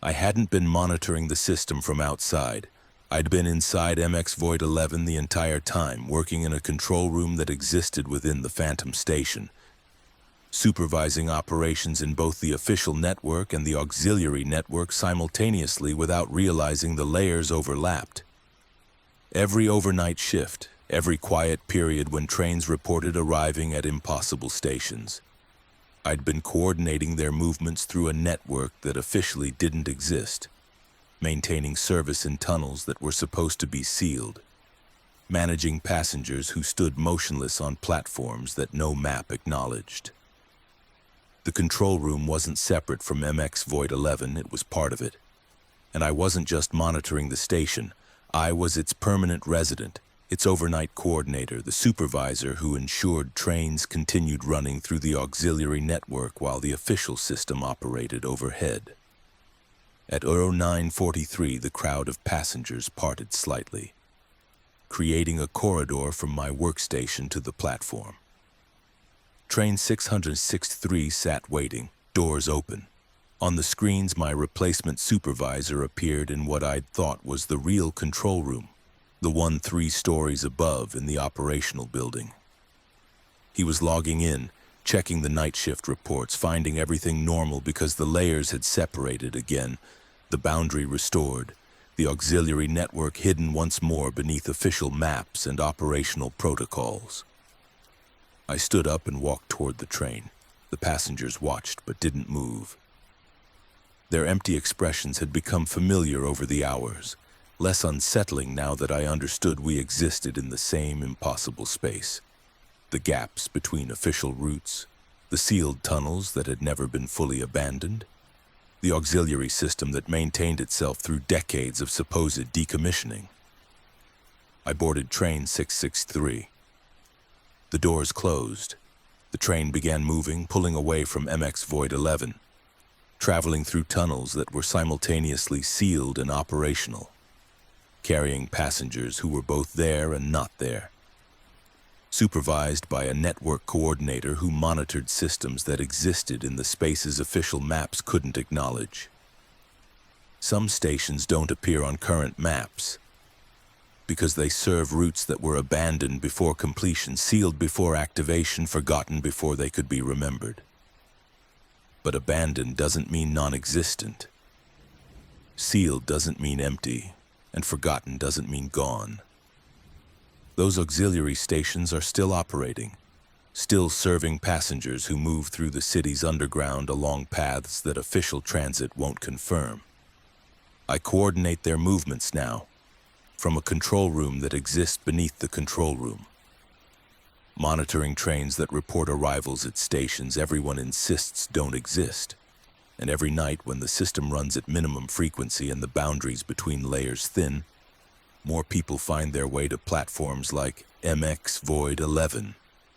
I hadn't been monitoring the system from outside. I'd been inside MX Void 11 the entire time, working in a control room that existed within the Phantom Station, supervising operations in both the official network and the auxiliary network simultaneously without realizing the layers overlapped. Every overnight shift, every quiet period when trains reported arriving at impossible stations, I'd been coordinating their movements through a network that officially didn't exist, maintaining service in tunnels that were supposed to be sealed. managing passengers who stood motionless on platforms that no map acknowledged. The control room wasn't separate from MX Void 11, it was part of it. And I wasn't just monitoring the station, I was its permanent resident, its overnight coordinator, the supervisor who ensured trains continued running through the auxiliary network while the official system operated overhead. At 09:43, the crowd of passengers parted slightly, creating a corridor from my workstation to the platform. Train 663 sat waiting, doors open. On the screens, my replacement supervisor appeared in what I'd thought was the real control room, the one 3 stories above in the operational building. He was logging in, checking the night shift reports, finding everything normal because the layers had separated again, the boundary restored, the auxiliary network hidden once more beneath official maps and operational protocols. I stood up and walked toward the train. The passengers watched but didn't move. Their empty expressions had become familiar over the hours, less unsettling now that I understood we existed in the same impossible space. The gaps between official routes, the sealed tunnels that had never been fully abandoned, the auxiliary system that maintained itself through decades of supposed decommissioning. I boarded train 663. The doors closed. The train began moving, pulling away from MX Void 11, traveling through tunnels that were simultaneously sealed and operational, carrying passengers who were both there and not there, supervised by a network coordinator who monitored systems that existed in the spaces official maps couldn't acknowledge. Some stations don't appear on current maps because they serve routes that were abandoned before completion, sealed before activation, forgotten before they could be remembered. But abandoned doesn't mean non-existent. Sealed doesn't mean empty, and forgotten doesn't mean gone. Those auxiliary stations are still operating, still serving passengers who move through the city's underground along paths that official transit won't confirm. I coordinate their movements now, from a control room that exists beneath the control room. Monitoring trains that report arrivals at stations everyone insists don't exist. And every night when the system runs at minimum frequency and the boundaries between layers thin, more people find their way to platforms like MX Void 11,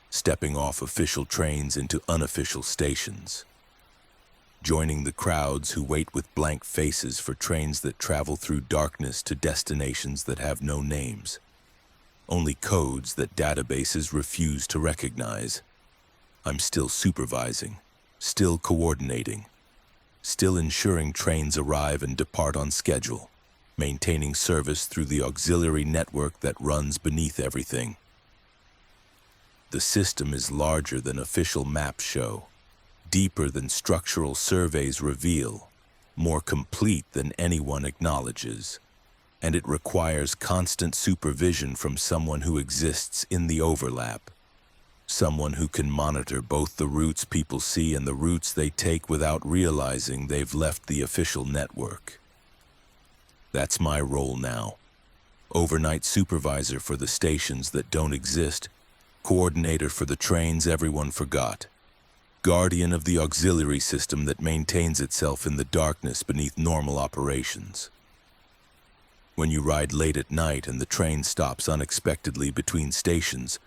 stepping off official trains into unofficial stations, joining the crowds who wait with blank faces for trains that travel through darkness to destinations that have no names, only codes that databases refuse to recognize. I'm still supervising, still coordinating, still ensuring trains arrive and depart on schedule, maintaining service through the auxiliary network that runs beneath everything. The system is larger than official maps show, deeper than structural surveys reveal, more complete than anyone acknowledges, and it requires constant supervision from someone who exists in the overlap, someone who can monitor both the routes people see and the routes they take without realizing they've left the official network. That's my role now. Overnight supervisor for the stations that don't exist, coordinator for the trains everyone forgot, guardian of the auxiliary system that maintains itself in the darkness beneath normal operations. When you ride late at night and the train stops unexpectedly between stations,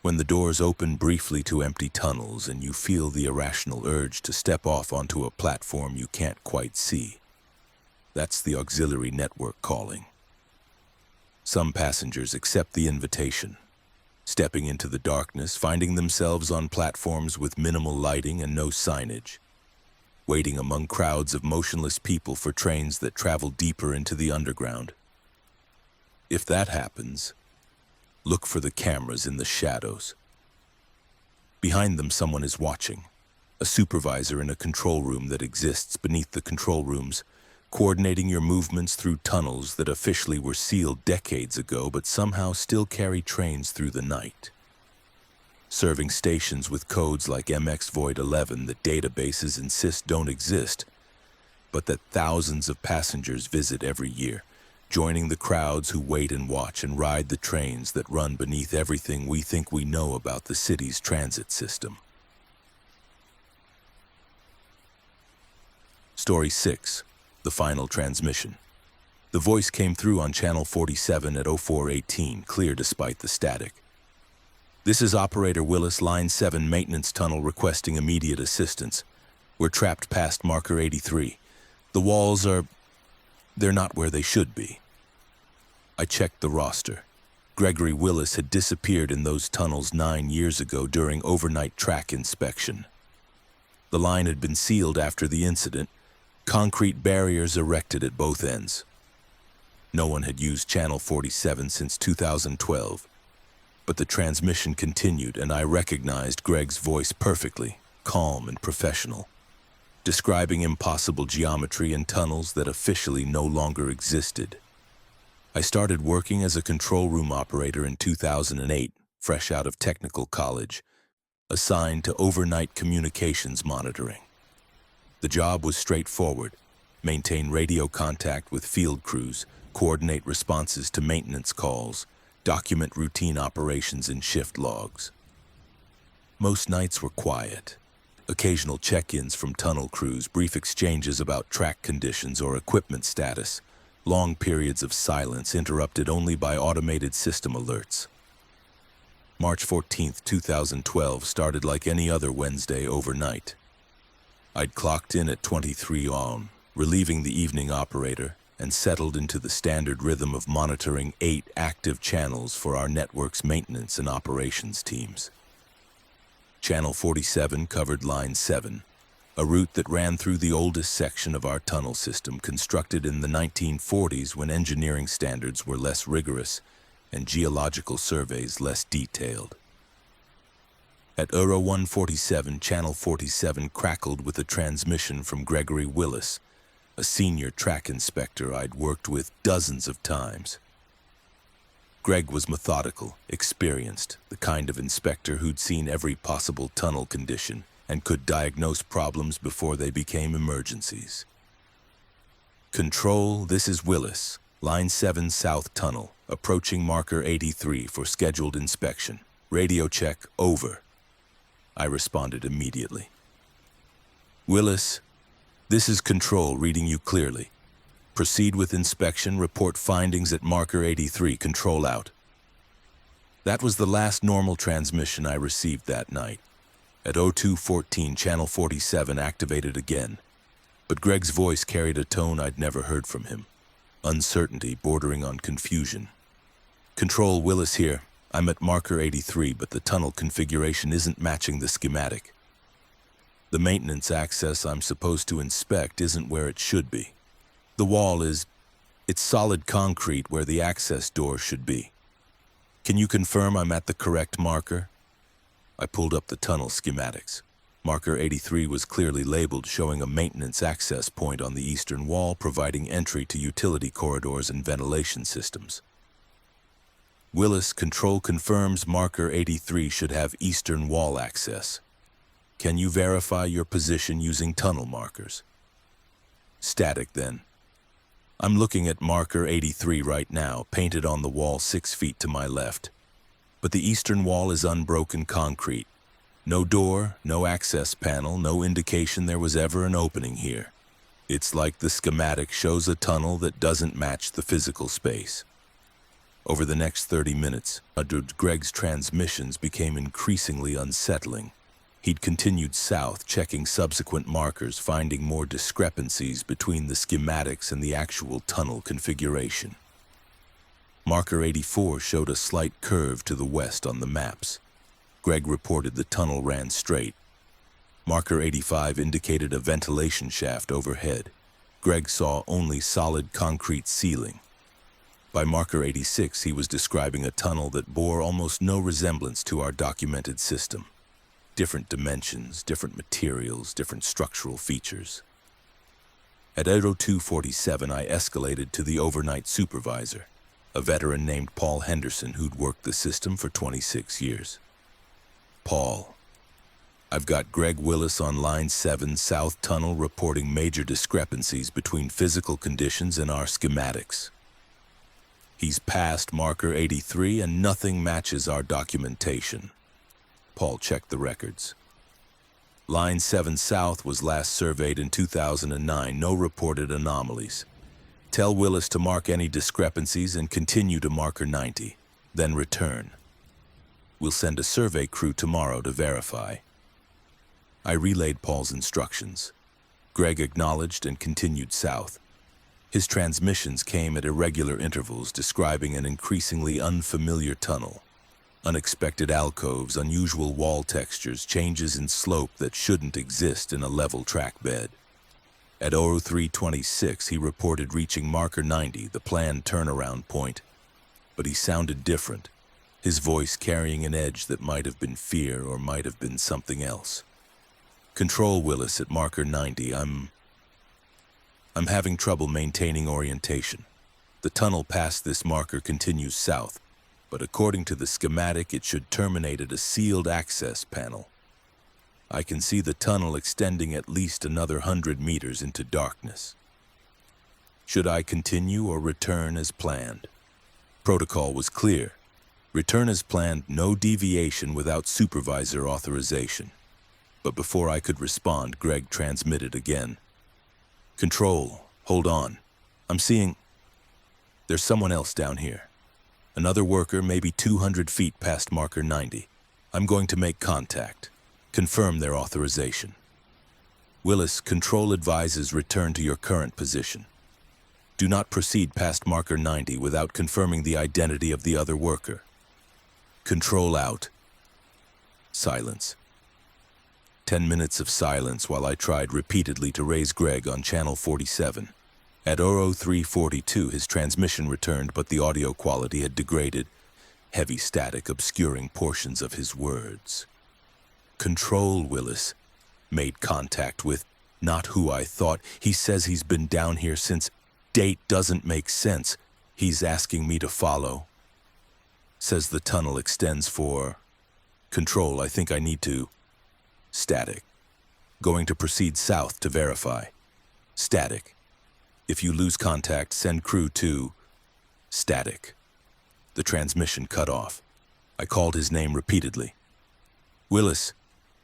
when the doors open briefly to empty tunnels and you feel the irrational urge to step off onto a platform you can't quite see, that's the auxiliary network calling. Some passengers accept the invitation, stepping into the darkness, finding themselves on platforms with minimal lighting and no signage, waiting among crowds of motionless people for trains that travel deeper into the underground. If that happens, look for the cameras in the shadows. Behind them, someone is watching, a supervisor in a control room that exists beneath the control rooms, coordinating your movements through tunnels that officially were sealed decades ago but somehow still carry trains through the night. Serving stations with codes like MX Void 11 that databases insist don't exist, but that thousands of passengers visit every year, joining the crowds who wait and watch and ride the trains that run beneath everything we think we know about the city's transit system. Story 6, The Final Transmission. The voice came through on channel 47 at 0418, clear despite the static. This is Operator Willis, Line 7 Maintenance Tunnel, requesting immediate assistance. We're trapped past marker 83. The walls they're not where they should be. I checked the roster. Gregory Willis had disappeared in those tunnels 9 years ago during overnight track inspection. The line had been sealed after the incident, concrete barriers erected at both ends. No one had used channel 47 since 2012, but the transmission continued and I recognized Greg's voice perfectly, calm and professional, describing impossible geometry in tunnels that officially no longer existed. I started working as a control room operator in 2008, fresh out of technical college, assigned to overnight communications monitoring. The job was straightforward: maintain radio contact with field crews, coordinate responses to maintenance calls, document routine operations in shift logs. Most nights were quiet. Occasional check-ins from tunnel crews, brief exchanges about track conditions or equipment status, long periods of silence interrupted only by automated system alerts. March 14, 2012 started like any other Wednesday overnight. I'd clocked in at 23 on, relieving the evening operator, and settled into the standard rhythm of monitoring 8 active channels for our network's maintenance and operations teams. Channel 47 covered Line 7, a route that ran through the oldest section of our tunnel system, constructed in the 1940s when engineering standards were less rigorous and geological surveys less detailed. At Euro 147, Channel 47 crackled with a transmission from Gregory Willis, a senior track inspector I'd worked with dozens of times. Greg was methodical, experienced, the kind of inspector who'd seen every possible tunnel condition and could diagnose problems before they became emergencies. Control, this is Willis, Line 7 South Tunnel, approaching marker 83 for scheduled inspection. Radio check, over. I responded immediately. Willis, this is Control, reading you clearly. Proceed with inspection, report findings at marker 83, Control out. That was the last normal transmission I received that night. At 0214, Channel 47 activated again, but Greg's voice carried a tone I'd never heard from him. Uncertainty bordering on confusion. Control, Willis here. I'm at marker 83, but the tunnel configuration isn't matching the schematic. The maintenance access I'm supposed to inspect isn't where it should be. The wall it's solid concrete where the access door should be. Can you confirm I'm at the correct marker? I pulled up the tunnel schematics. Marker 83 was clearly labeled, showing a maintenance access point on the eastern wall, providing entry to utility corridors and ventilation systems. Willis, Control confirms marker 83 should have eastern wall access. Can you verify your position using tunnel markers? Static then. I'm looking at marker 83 right now, painted on the wall 6 feet to my left. But the eastern wall is unbroken concrete. No door, no access panel, no indication there was ever an opening here. It's like the schematic shows a tunnel that doesn't match the physical space. Over the next 30 minutes, Greg's transmissions became increasingly unsettling. He'd continued south, checking subsequent markers, finding more discrepancies between the schematics and the actual tunnel configuration. Marker 84 showed a slight curve to the west on the maps. Greg reported the tunnel ran straight. Marker 85 indicated a ventilation shaft overhead. Greg saw only solid concrete ceiling. By marker 86, he was describing a tunnel that bore almost no resemblance to our documented system. Different dimensions, different materials, different structural features. At 0247, I escalated to the overnight supervisor, a veteran named Paul Henderson who'd worked the system for 26 years. Paul, I've got Greg Willis on Line 7 South Tunnel reporting major discrepancies between physical conditions and our schematics. He's past marker 83 and nothing matches our documentation. Paul checked the records. Line 7 South was last surveyed in 2009, no reported anomalies. Tell Willis to mark any discrepancies and continue to marker 90, then return. We'll send a survey crew tomorrow to verify. I relayed Paul's instructions. Greg acknowledged and continued south. His transmissions came at irregular intervals, describing an increasingly unfamiliar tunnel. Unexpected alcoves, unusual wall textures, changes in slope that shouldn't exist in a level track bed. At 03:26, he reported reaching marker 90, the planned turnaround point. But he sounded different, his voice carrying an edge that might have been fear or might have been something else. Control Willis at marker 90, I'm having trouble maintaining orientation. The tunnel past this marker continues south, but according to the schematic, it should terminate at a sealed access panel. I can see the tunnel extending at least another 100 meters into darkness. Should I continue or return as planned? Protocol was clear. Return as planned, no deviation without supervisor authorization. But before I could respond, Greg transmitted again. Control, hold on. I'm seeing... There's someone else down here. Another worker, maybe 200 feet past marker 90. I'm going to make contact. Confirm their authorization. Willis, Control advises return to your current position. Do not proceed past marker 90 without confirming the identity of the other worker. Control out. Silence. 10 minutes of silence while I tried repeatedly to raise Greg on channel 47. At 03:42, his transmission returned, but the audio quality had degraded, heavy static obscuring portions of his words. Control Willis. Made contact with, not who I thought. He says he's been down here since. Date doesn't make sense. He's asking me to follow. Says the tunnel extends for... Control, I think I need to... Static. Going to proceed south to verify. Static. If you lose contact, send crew to... Static. The transmission cut off. I called his name repeatedly. Willis,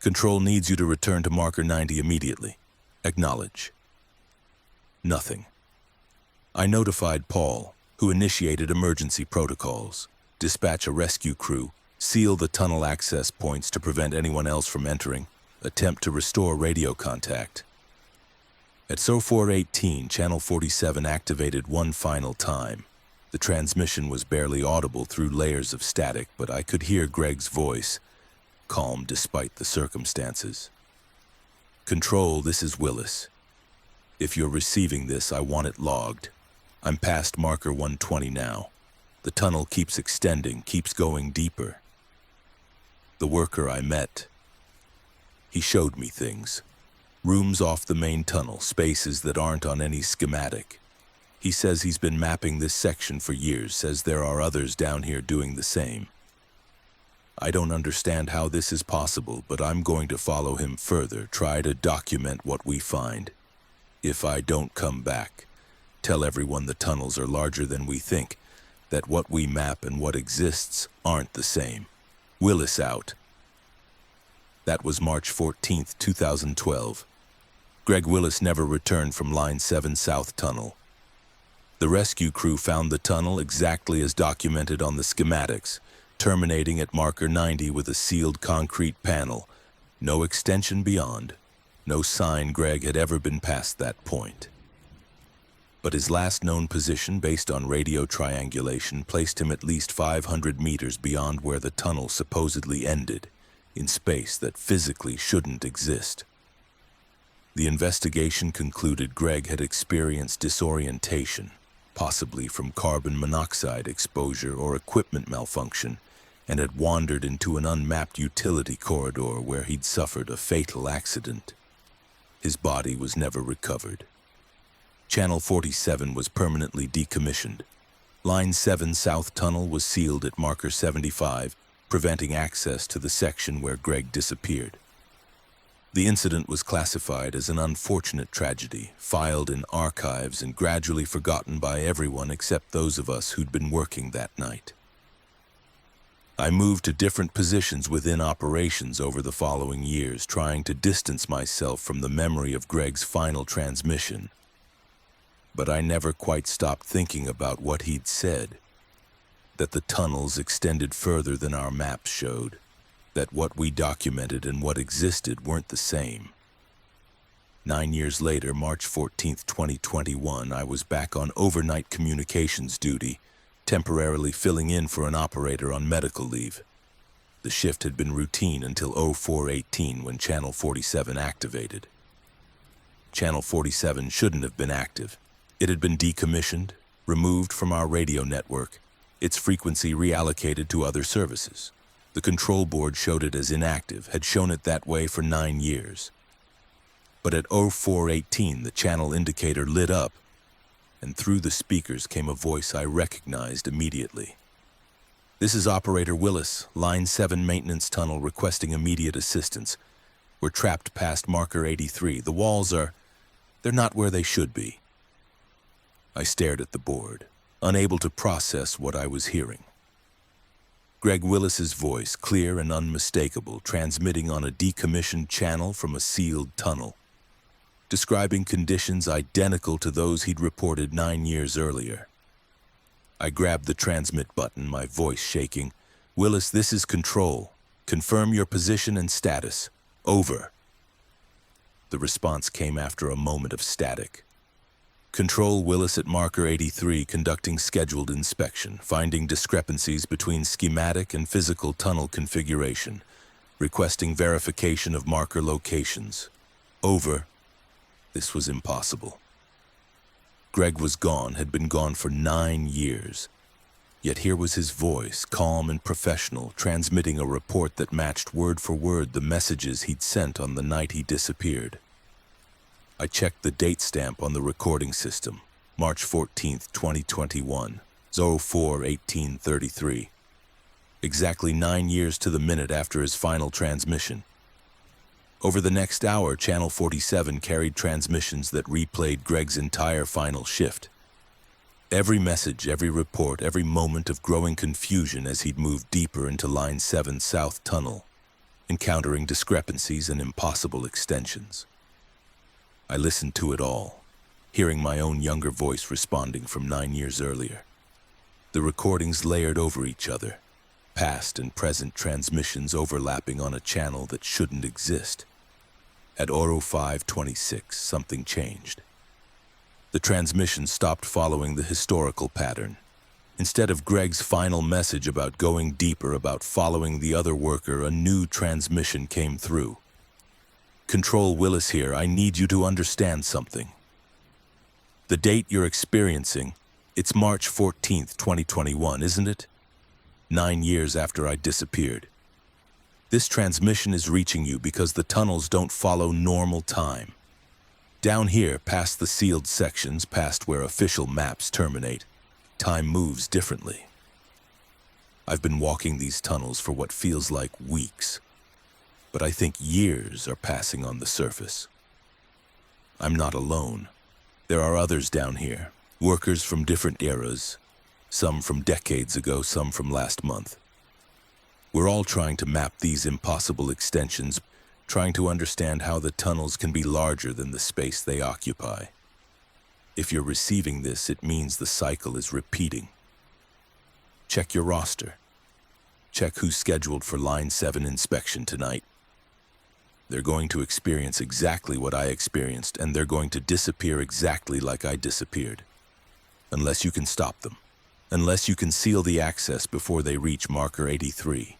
Control needs you to return to marker 90 immediately. Acknowledge. Nothing. I notified Paul, who initiated emergency protocols. Dispatch a rescue crew, seal the tunnel access points to prevent anyone else from entering, attempt to restore radio contact. At 04:18, channel 47 activated one final time. The transmission was barely audible through layers of static, but I could hear Greg's voice, calm despite the circumstances. Control, this is Willis. If you're receiving this, I want it logged. I'm past marker 120 now. The tunnel keeps extending, keeps going deeper. The worker I met, he showed me things. Rooms off the main tunnel, spaces that aren't on any schematic. He says he's been mapping this section for years, says there are others down here doing the same. I don't understand how this is possible, but I'm going to follow him further, try to document what we find. If I don't come back, tell everyone the tunnels are larger than we think, that what we map and what exists aren't the same. Willis out. That was March 14th, 2012. Greg Willis never returned from Line 7 South Tunnel. The rescue crew found the tunnel exactly as documented on the schematics, terminating at marker 90 with a sealed concrete panel. No extension beyond. No sign Greg had ever been past that point. But his last known position, based on radio triangulation, placed him at least 500 meters beyond where the tunnel supposedly ended, in space that physically shouldn't exist. The investigation concluded Greg had experienced disorientation, possibly from carbon monoxide exposure or equipment malfunction, and had wandered into an unmapped utility corridor where he'd suffered a fatal accident. His body was never recovered. Channel 47 was permanently decommissioned. Line 7 South Tunnel was sealed at marker 75, preventing access to the section where Greg disappeared. The incident was classified as an unfortunate tragedy, filed in archives and gradually forgotten by everyone except those of us who'd been working that night. I moved to different positions within operations over the following years, trying to distance myself from the memory of Greg's final transmission. But I never quite stopped thinking about what he'd said, that the tunnels extended further than our maps showed, that what we documented and what existed weren't the same. 9 years later, March 14th, 2021, I was back on overnight communications duty, temporarily filling in for an operator on medical leave. The shift had been routine until 04:18 when Channel 47 activated. Channel 47 shouldn't have been active. It had been decommissioned, removed from our radio network, its frequency reallocated to other services. The control board showed it as inactive, had shown it that way for 9 years. But at 04:18, the channel indicator lit up, and through the speakers came a voice I recognized immediately. "This is Operator Willis, Line 7 Maintenance Tunnel, requesting immediate assistance. We're trapped past marker 83. The walls they're not where they should be." I stared at the board, unable to process what I was hearing. Greg Willis's voice, clear and unmistakable, transmitting on a decommissioned channel from a sealed tunnel, describing conditions identical to those he'd reported 9 years earlier. I grabbed the transmit button, my voice shaking. "Willis, this is Control. Confirm your position and status. Over." The response came after a moment of static. "Control, Willis at marker 83, conducting scheduled inspection, finding discrepancies between schematic and physical tunnel configuration, requesting verification of marker locations. Over." This was impossible. Greg was gone, had been gone for 9 years. Yet here was his voice, calm and professional, transmitting a report that matched word for word the messages he'd sent on the night he disappeared. I checked the date stamp on the recording system, March 14th, 2021, 04:18:33. Exactly 9 years to the minute after his final transmission. Over the next hour, Channel 47 carried transmissions that replayed Greg's entire final shift. Every message, every report, every moment of growing confusion as he'd moved deeper into Line 7 South Tunnel, encountering discrepancies and impossible extensions. I listened to it all, hearing my own younger voice responding from 9 years earlier. The recordings layered over each other, past and present transmissions overlapping on a channel that shouldn't exist. At 05:26, something changed. The transmission stopped following the historical pattern. Instead of Greg's final message about going deeper, about following the other worker, a new transmission came through. "Control, Willis here. I need you to understand something. The date you're experiencing, it's March 14th, 2021, isn't it? 9 years after I disappeared. This transmission is reaching you because the tunnels don't follow normal time. Down here, past the sealed sections, past where official maps terminate, time moves differently. I've been walking these tunnels for what feels like weeks, but I think years are passing on the surface. I'm not alone. There are others down here, workers from different eras, some from decades ago, some from last month. We're all trying to map these impossible extensions, trying to understand how the tunnels can be larger than the space they occupy. If you're receiving this, it means the cycle is repeating. Check your roster. Check who's scheduled for Line 7 inspection tonight. They're going to experience exactly what I experienced, and they're going to disappear exactly like I disappeared. Unless you can stop them. Unless you can seal the access before they reach marker 83.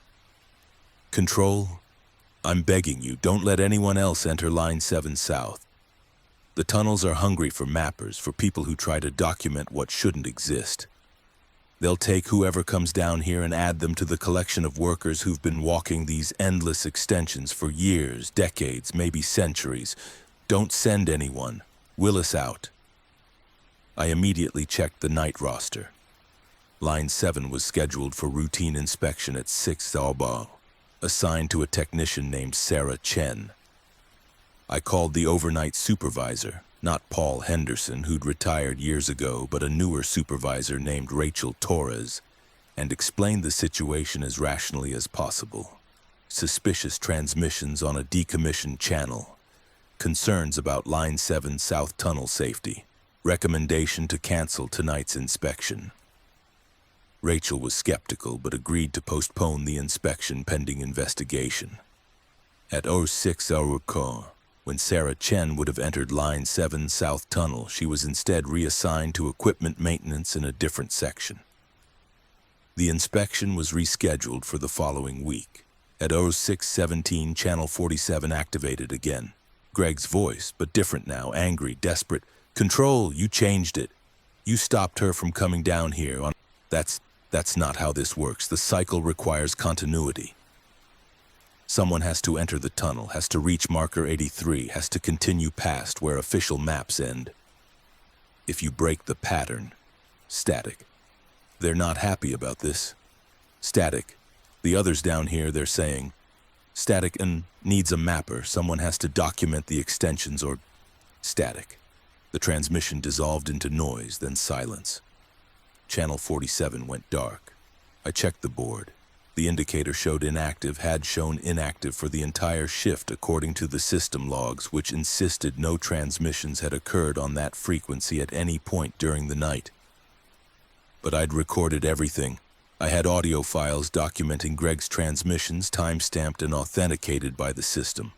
Control, I'm begging you, don't let anyone else enter Line 7 South. The tunnels are hungry for mappers, for people who try to document what shouldn't exist. They'll take whoever comes down here and add them to the collection of workers who've been walking these endless extensions for years, decades, maybe centuries. Don't send anyone. Willis out. I immediately checked the night roster. Line 7 was scheduled for routine inspection at 6 Aubao, assigned to a technician named Sarah Chen. I called the overnight supervisor, not Paul Henderson, who'd retired years ago, but a newer supervisor named Rachel Torres, and explained the situation as rationally as possible. Suspicious transmissions on a decommissioned channel, concerns about Line 7 South Tunnel safety, recommendation to cancel tonight's inspection. Rachel was skeptical but agreed to postpone the inspection pending investigation. At 06:00, when Sarah Chen would have entered Line 7 South Tunnel, she was instead reassigned to equipment maintenance in a different section. The inspection was rescheduled for the following week. At 06:17, Channel 47 activated again. Greg's voice, but different now, angry, desperate. "Control, you changed it. You stopped her from coming down here on... That's not how this works. The cycle requires continuity. Someone has to enter the tunnel, has to reach marker 83, has to continue past where official maps end. If you break the pattern, static. They're not happy about this. Static. The others down here, they're saying, static and needs a mapper. Someone has to document the extensions or static." The transmission dissolved into noise, then silence. Channel 47 went dark. I checked the board. The indicator showed inactive, had shown inactive for the entire shift according to the system logs, which insisted no transmissions had occurred on that frequency at any point during the night. But I'd recorded everything. I had audio files documenting Greg's transmissions, time-stamped and authenticated by the system.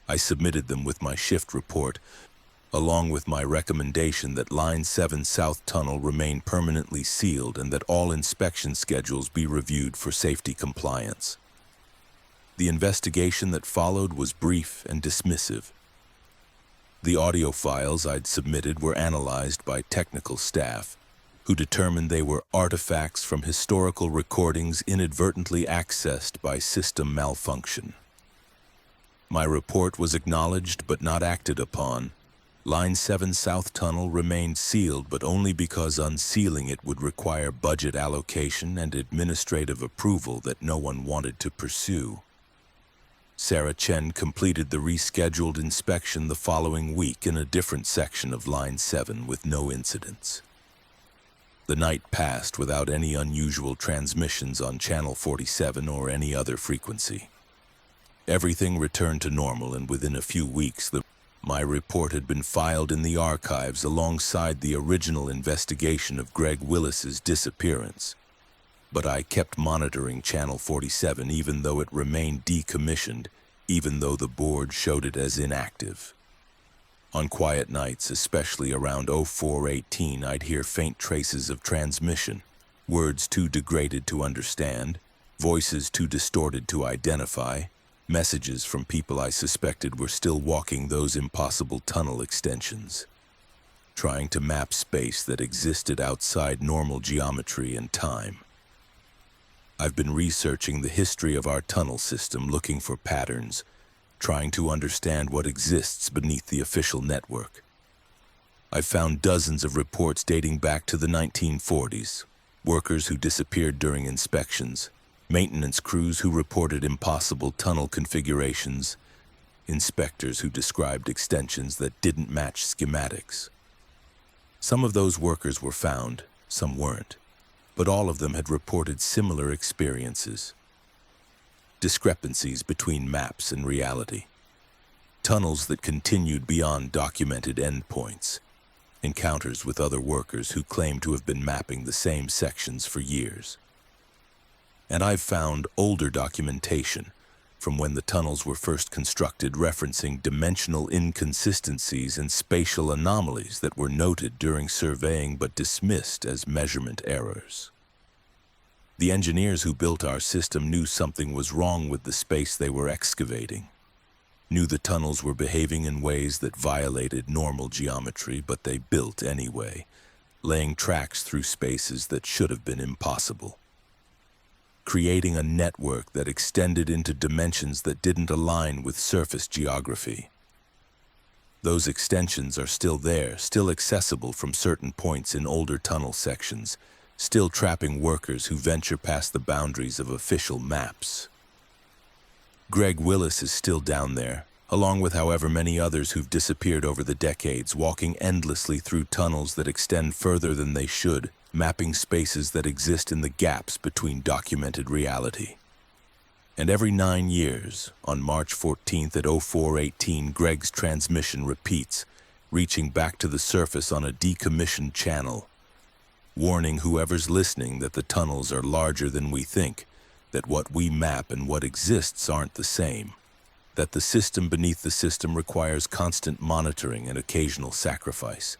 I submitted them with my shift report, along with my recommendation that Line 7 South Tunnel remain permanently sealed and that all inspection schedules be reviewed for safety compliance. The investigation that followed was brief and dismissive. The audio files I'd submitted were analyzed by technical staff, who determined they were artifacts from historical recordings inadvertently accessed by system malfunction. My report was acknowledged but not acted upon. Line 7 South Tunnel remained sealed, but only because unsealing it would require budget allocation and administrative approval that no one wanted to pursue. Sarah Chen completed the rescheduled inspection the following week in a different section of Line 7 with no incidents. The night passed without any unusual transmissions on Channel 47 or any other frequency. Everything returned to normal, and within a few weeks my report had been filed in the archives alongside the original investigation of Greg Willis's disappearance. But I kept monitoring Channel 47 even though it remained decommissioned, even though the board showed it as inactive. On quiet nights, especially around 04:18, I'd hear faint traces of transmission, words too degraded to understand, voices too distorted to identify, messages from people I suspected were still walking those impossible tunnel extensions, trying to map space that existed outside normal geometry and time. I've been researching the history of our tunnel system, looking for patterns, trying to understand what exists beneath the official network. I've found dozens of reports dating back to the 1940s, workers who disappeared during inspections, maintenance crews who reported impossible tunnel configurations, inspectors who described extensions that didn't match schematics. Some of those workers were found, some weren't, but all of them had reported similar experiences. Discrepancies between maps and reality. Tunnels that continued beyond documented endpoints. Encounters with other workers who claimed to have been mapping the same sections for years. And I've found older documentation from when the tunnels were first constructed referencing dimensional inconsistencies and spatial anomalies that were noted during surveying but dismissed as measurement errors. The engineers who built our system knew something was wrong with the space they were excavating, knew the tunnels were behaving in ways that violated normal geometry, but they built anyway, laying tracks through spaces that should have been impossible, creating a network that extended into dimensions that didn't align with surface geography. Those extensions are still there, still accessible from certain points in older tunnel sections, still trapping workers who venture past the boundaries of official maps. Greg Willis is still down there, along with however many others who've disappeared over the decades, walking endlessly through tunnels that extend further than they should, mapping spaces that exist in the gaps between documented reality. And every 9 years, on March 14th at 04:18, Greg's transmission repeats, reaching back to the surface on a decommissioned channel, warning whoever's listening that the tunnels are larger than we think, that what we map and what exists aren't the same, that the system beneath the system requires constant monitoring and occasional sacrifice.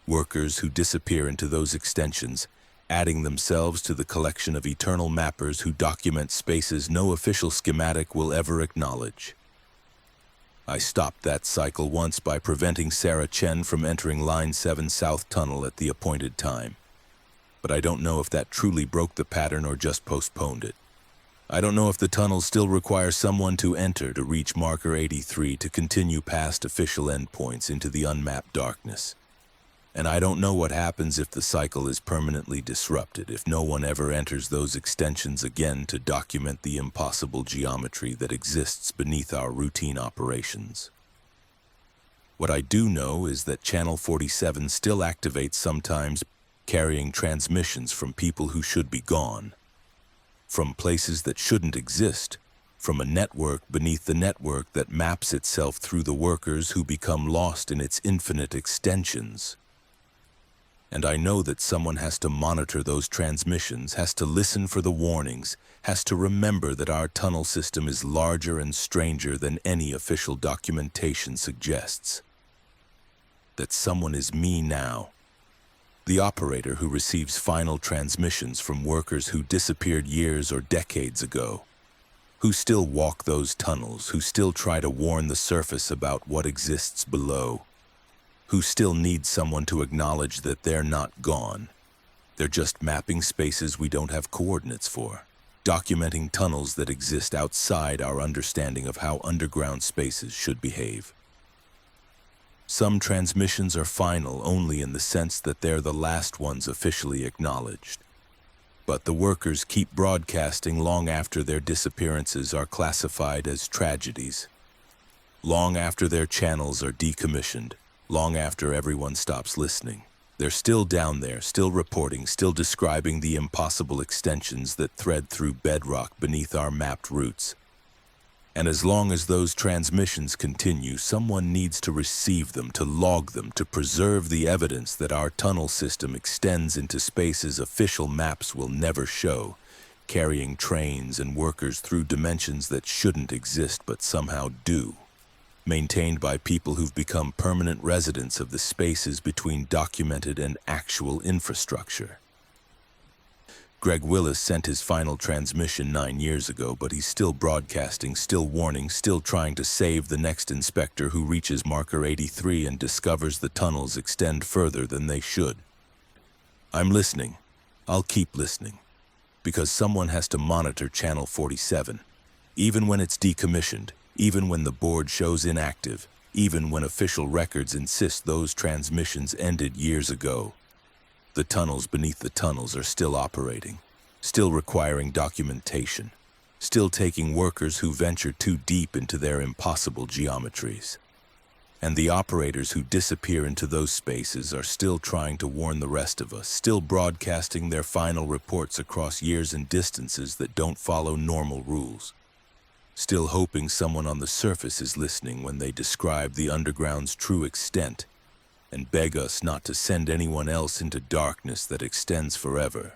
Workers who disappear into those extensions, adding themselves to the collection of eternal mappers who document spaces no official schematic will ever acknowledge. I stopped that cycle once by preventing Sarah Chen from entering Line 7 South Tunnel at the appointed time. But I don't know if that truly broke the pattern or just postponed it. I don't know if the tunnels still require someone to enter to reach marker 83 to continue past official endpoints into the unmapped darkness. And I don't know what happens if the cycle is permanently disrupted, if no one ever enters those extensions again to document the impossible geometry that exists beneath our routine operations. What I do know is that Channel 47 still activates sometimes, carrying transmissions from people who should be gone, from places that shouldn't exist, from a network beneath the network that maps itself through the workers who become lost in its infinite extensions. And I know that someone has to monitor those transmissions, has to listen for the warnings, has to remember that our tunnel system is larger and stranger than any official documentation suggests. That someone is me now, the operator who receives final transmissions from workers who disappeared years or decades ago, who still walk those tunnels, who still try to warn the surface about what exists below, who still need someone to acknowledge that they're not gone. They're just mapping spaces we don't have coordinates for, documenting tunnels that exist outside our understanding of how underground spaces should behave. Some transmissions are final only in the sense that they're the last ones officially acknowledged. But the workers keep broadcasting long after their disappearances are classified as tragedies, long after their channels are decommissioned, long after everyone stops listening. They're still down there, still reporting, still describing the impossible extensions that thread through bedrock beneath our mapped routes. And as long as those transmissions continue, someone needs to receive them, to log them, to preserve the evidence that our tunnel system extends into spaces official maps will never show, carrying trains and workers through dimensions that shouldn't exist but somehow do, maintained by people who've become permanent residents of the spaces between documented and actual infrastructure. Greg Willis sent his final transmission 9 years ago, but he's still broadcasting, still warning, still trying to save the next inspector who reaches marker 83 and discovers the tunnels extend further than they should. I'm listening. I'll keep listening. Because someone has to monitor Channel 47, even when it's decommissioned, even when the board shows inactive, even when official records insist those transmissions ended years ago. The tunnels beneath the tunnels are still operating, still requiring documentation, still taking workers who venture too deep into their impossible geometries. And the operators who disappear into those spaces are still trying to warn the rest of us, still broadcasting their final reports across years and distances that don't follow normal rules, still hoping someone on the surface is listening when they describe the underground's true extent and beg us not to send anyone else into darkness that extends forever.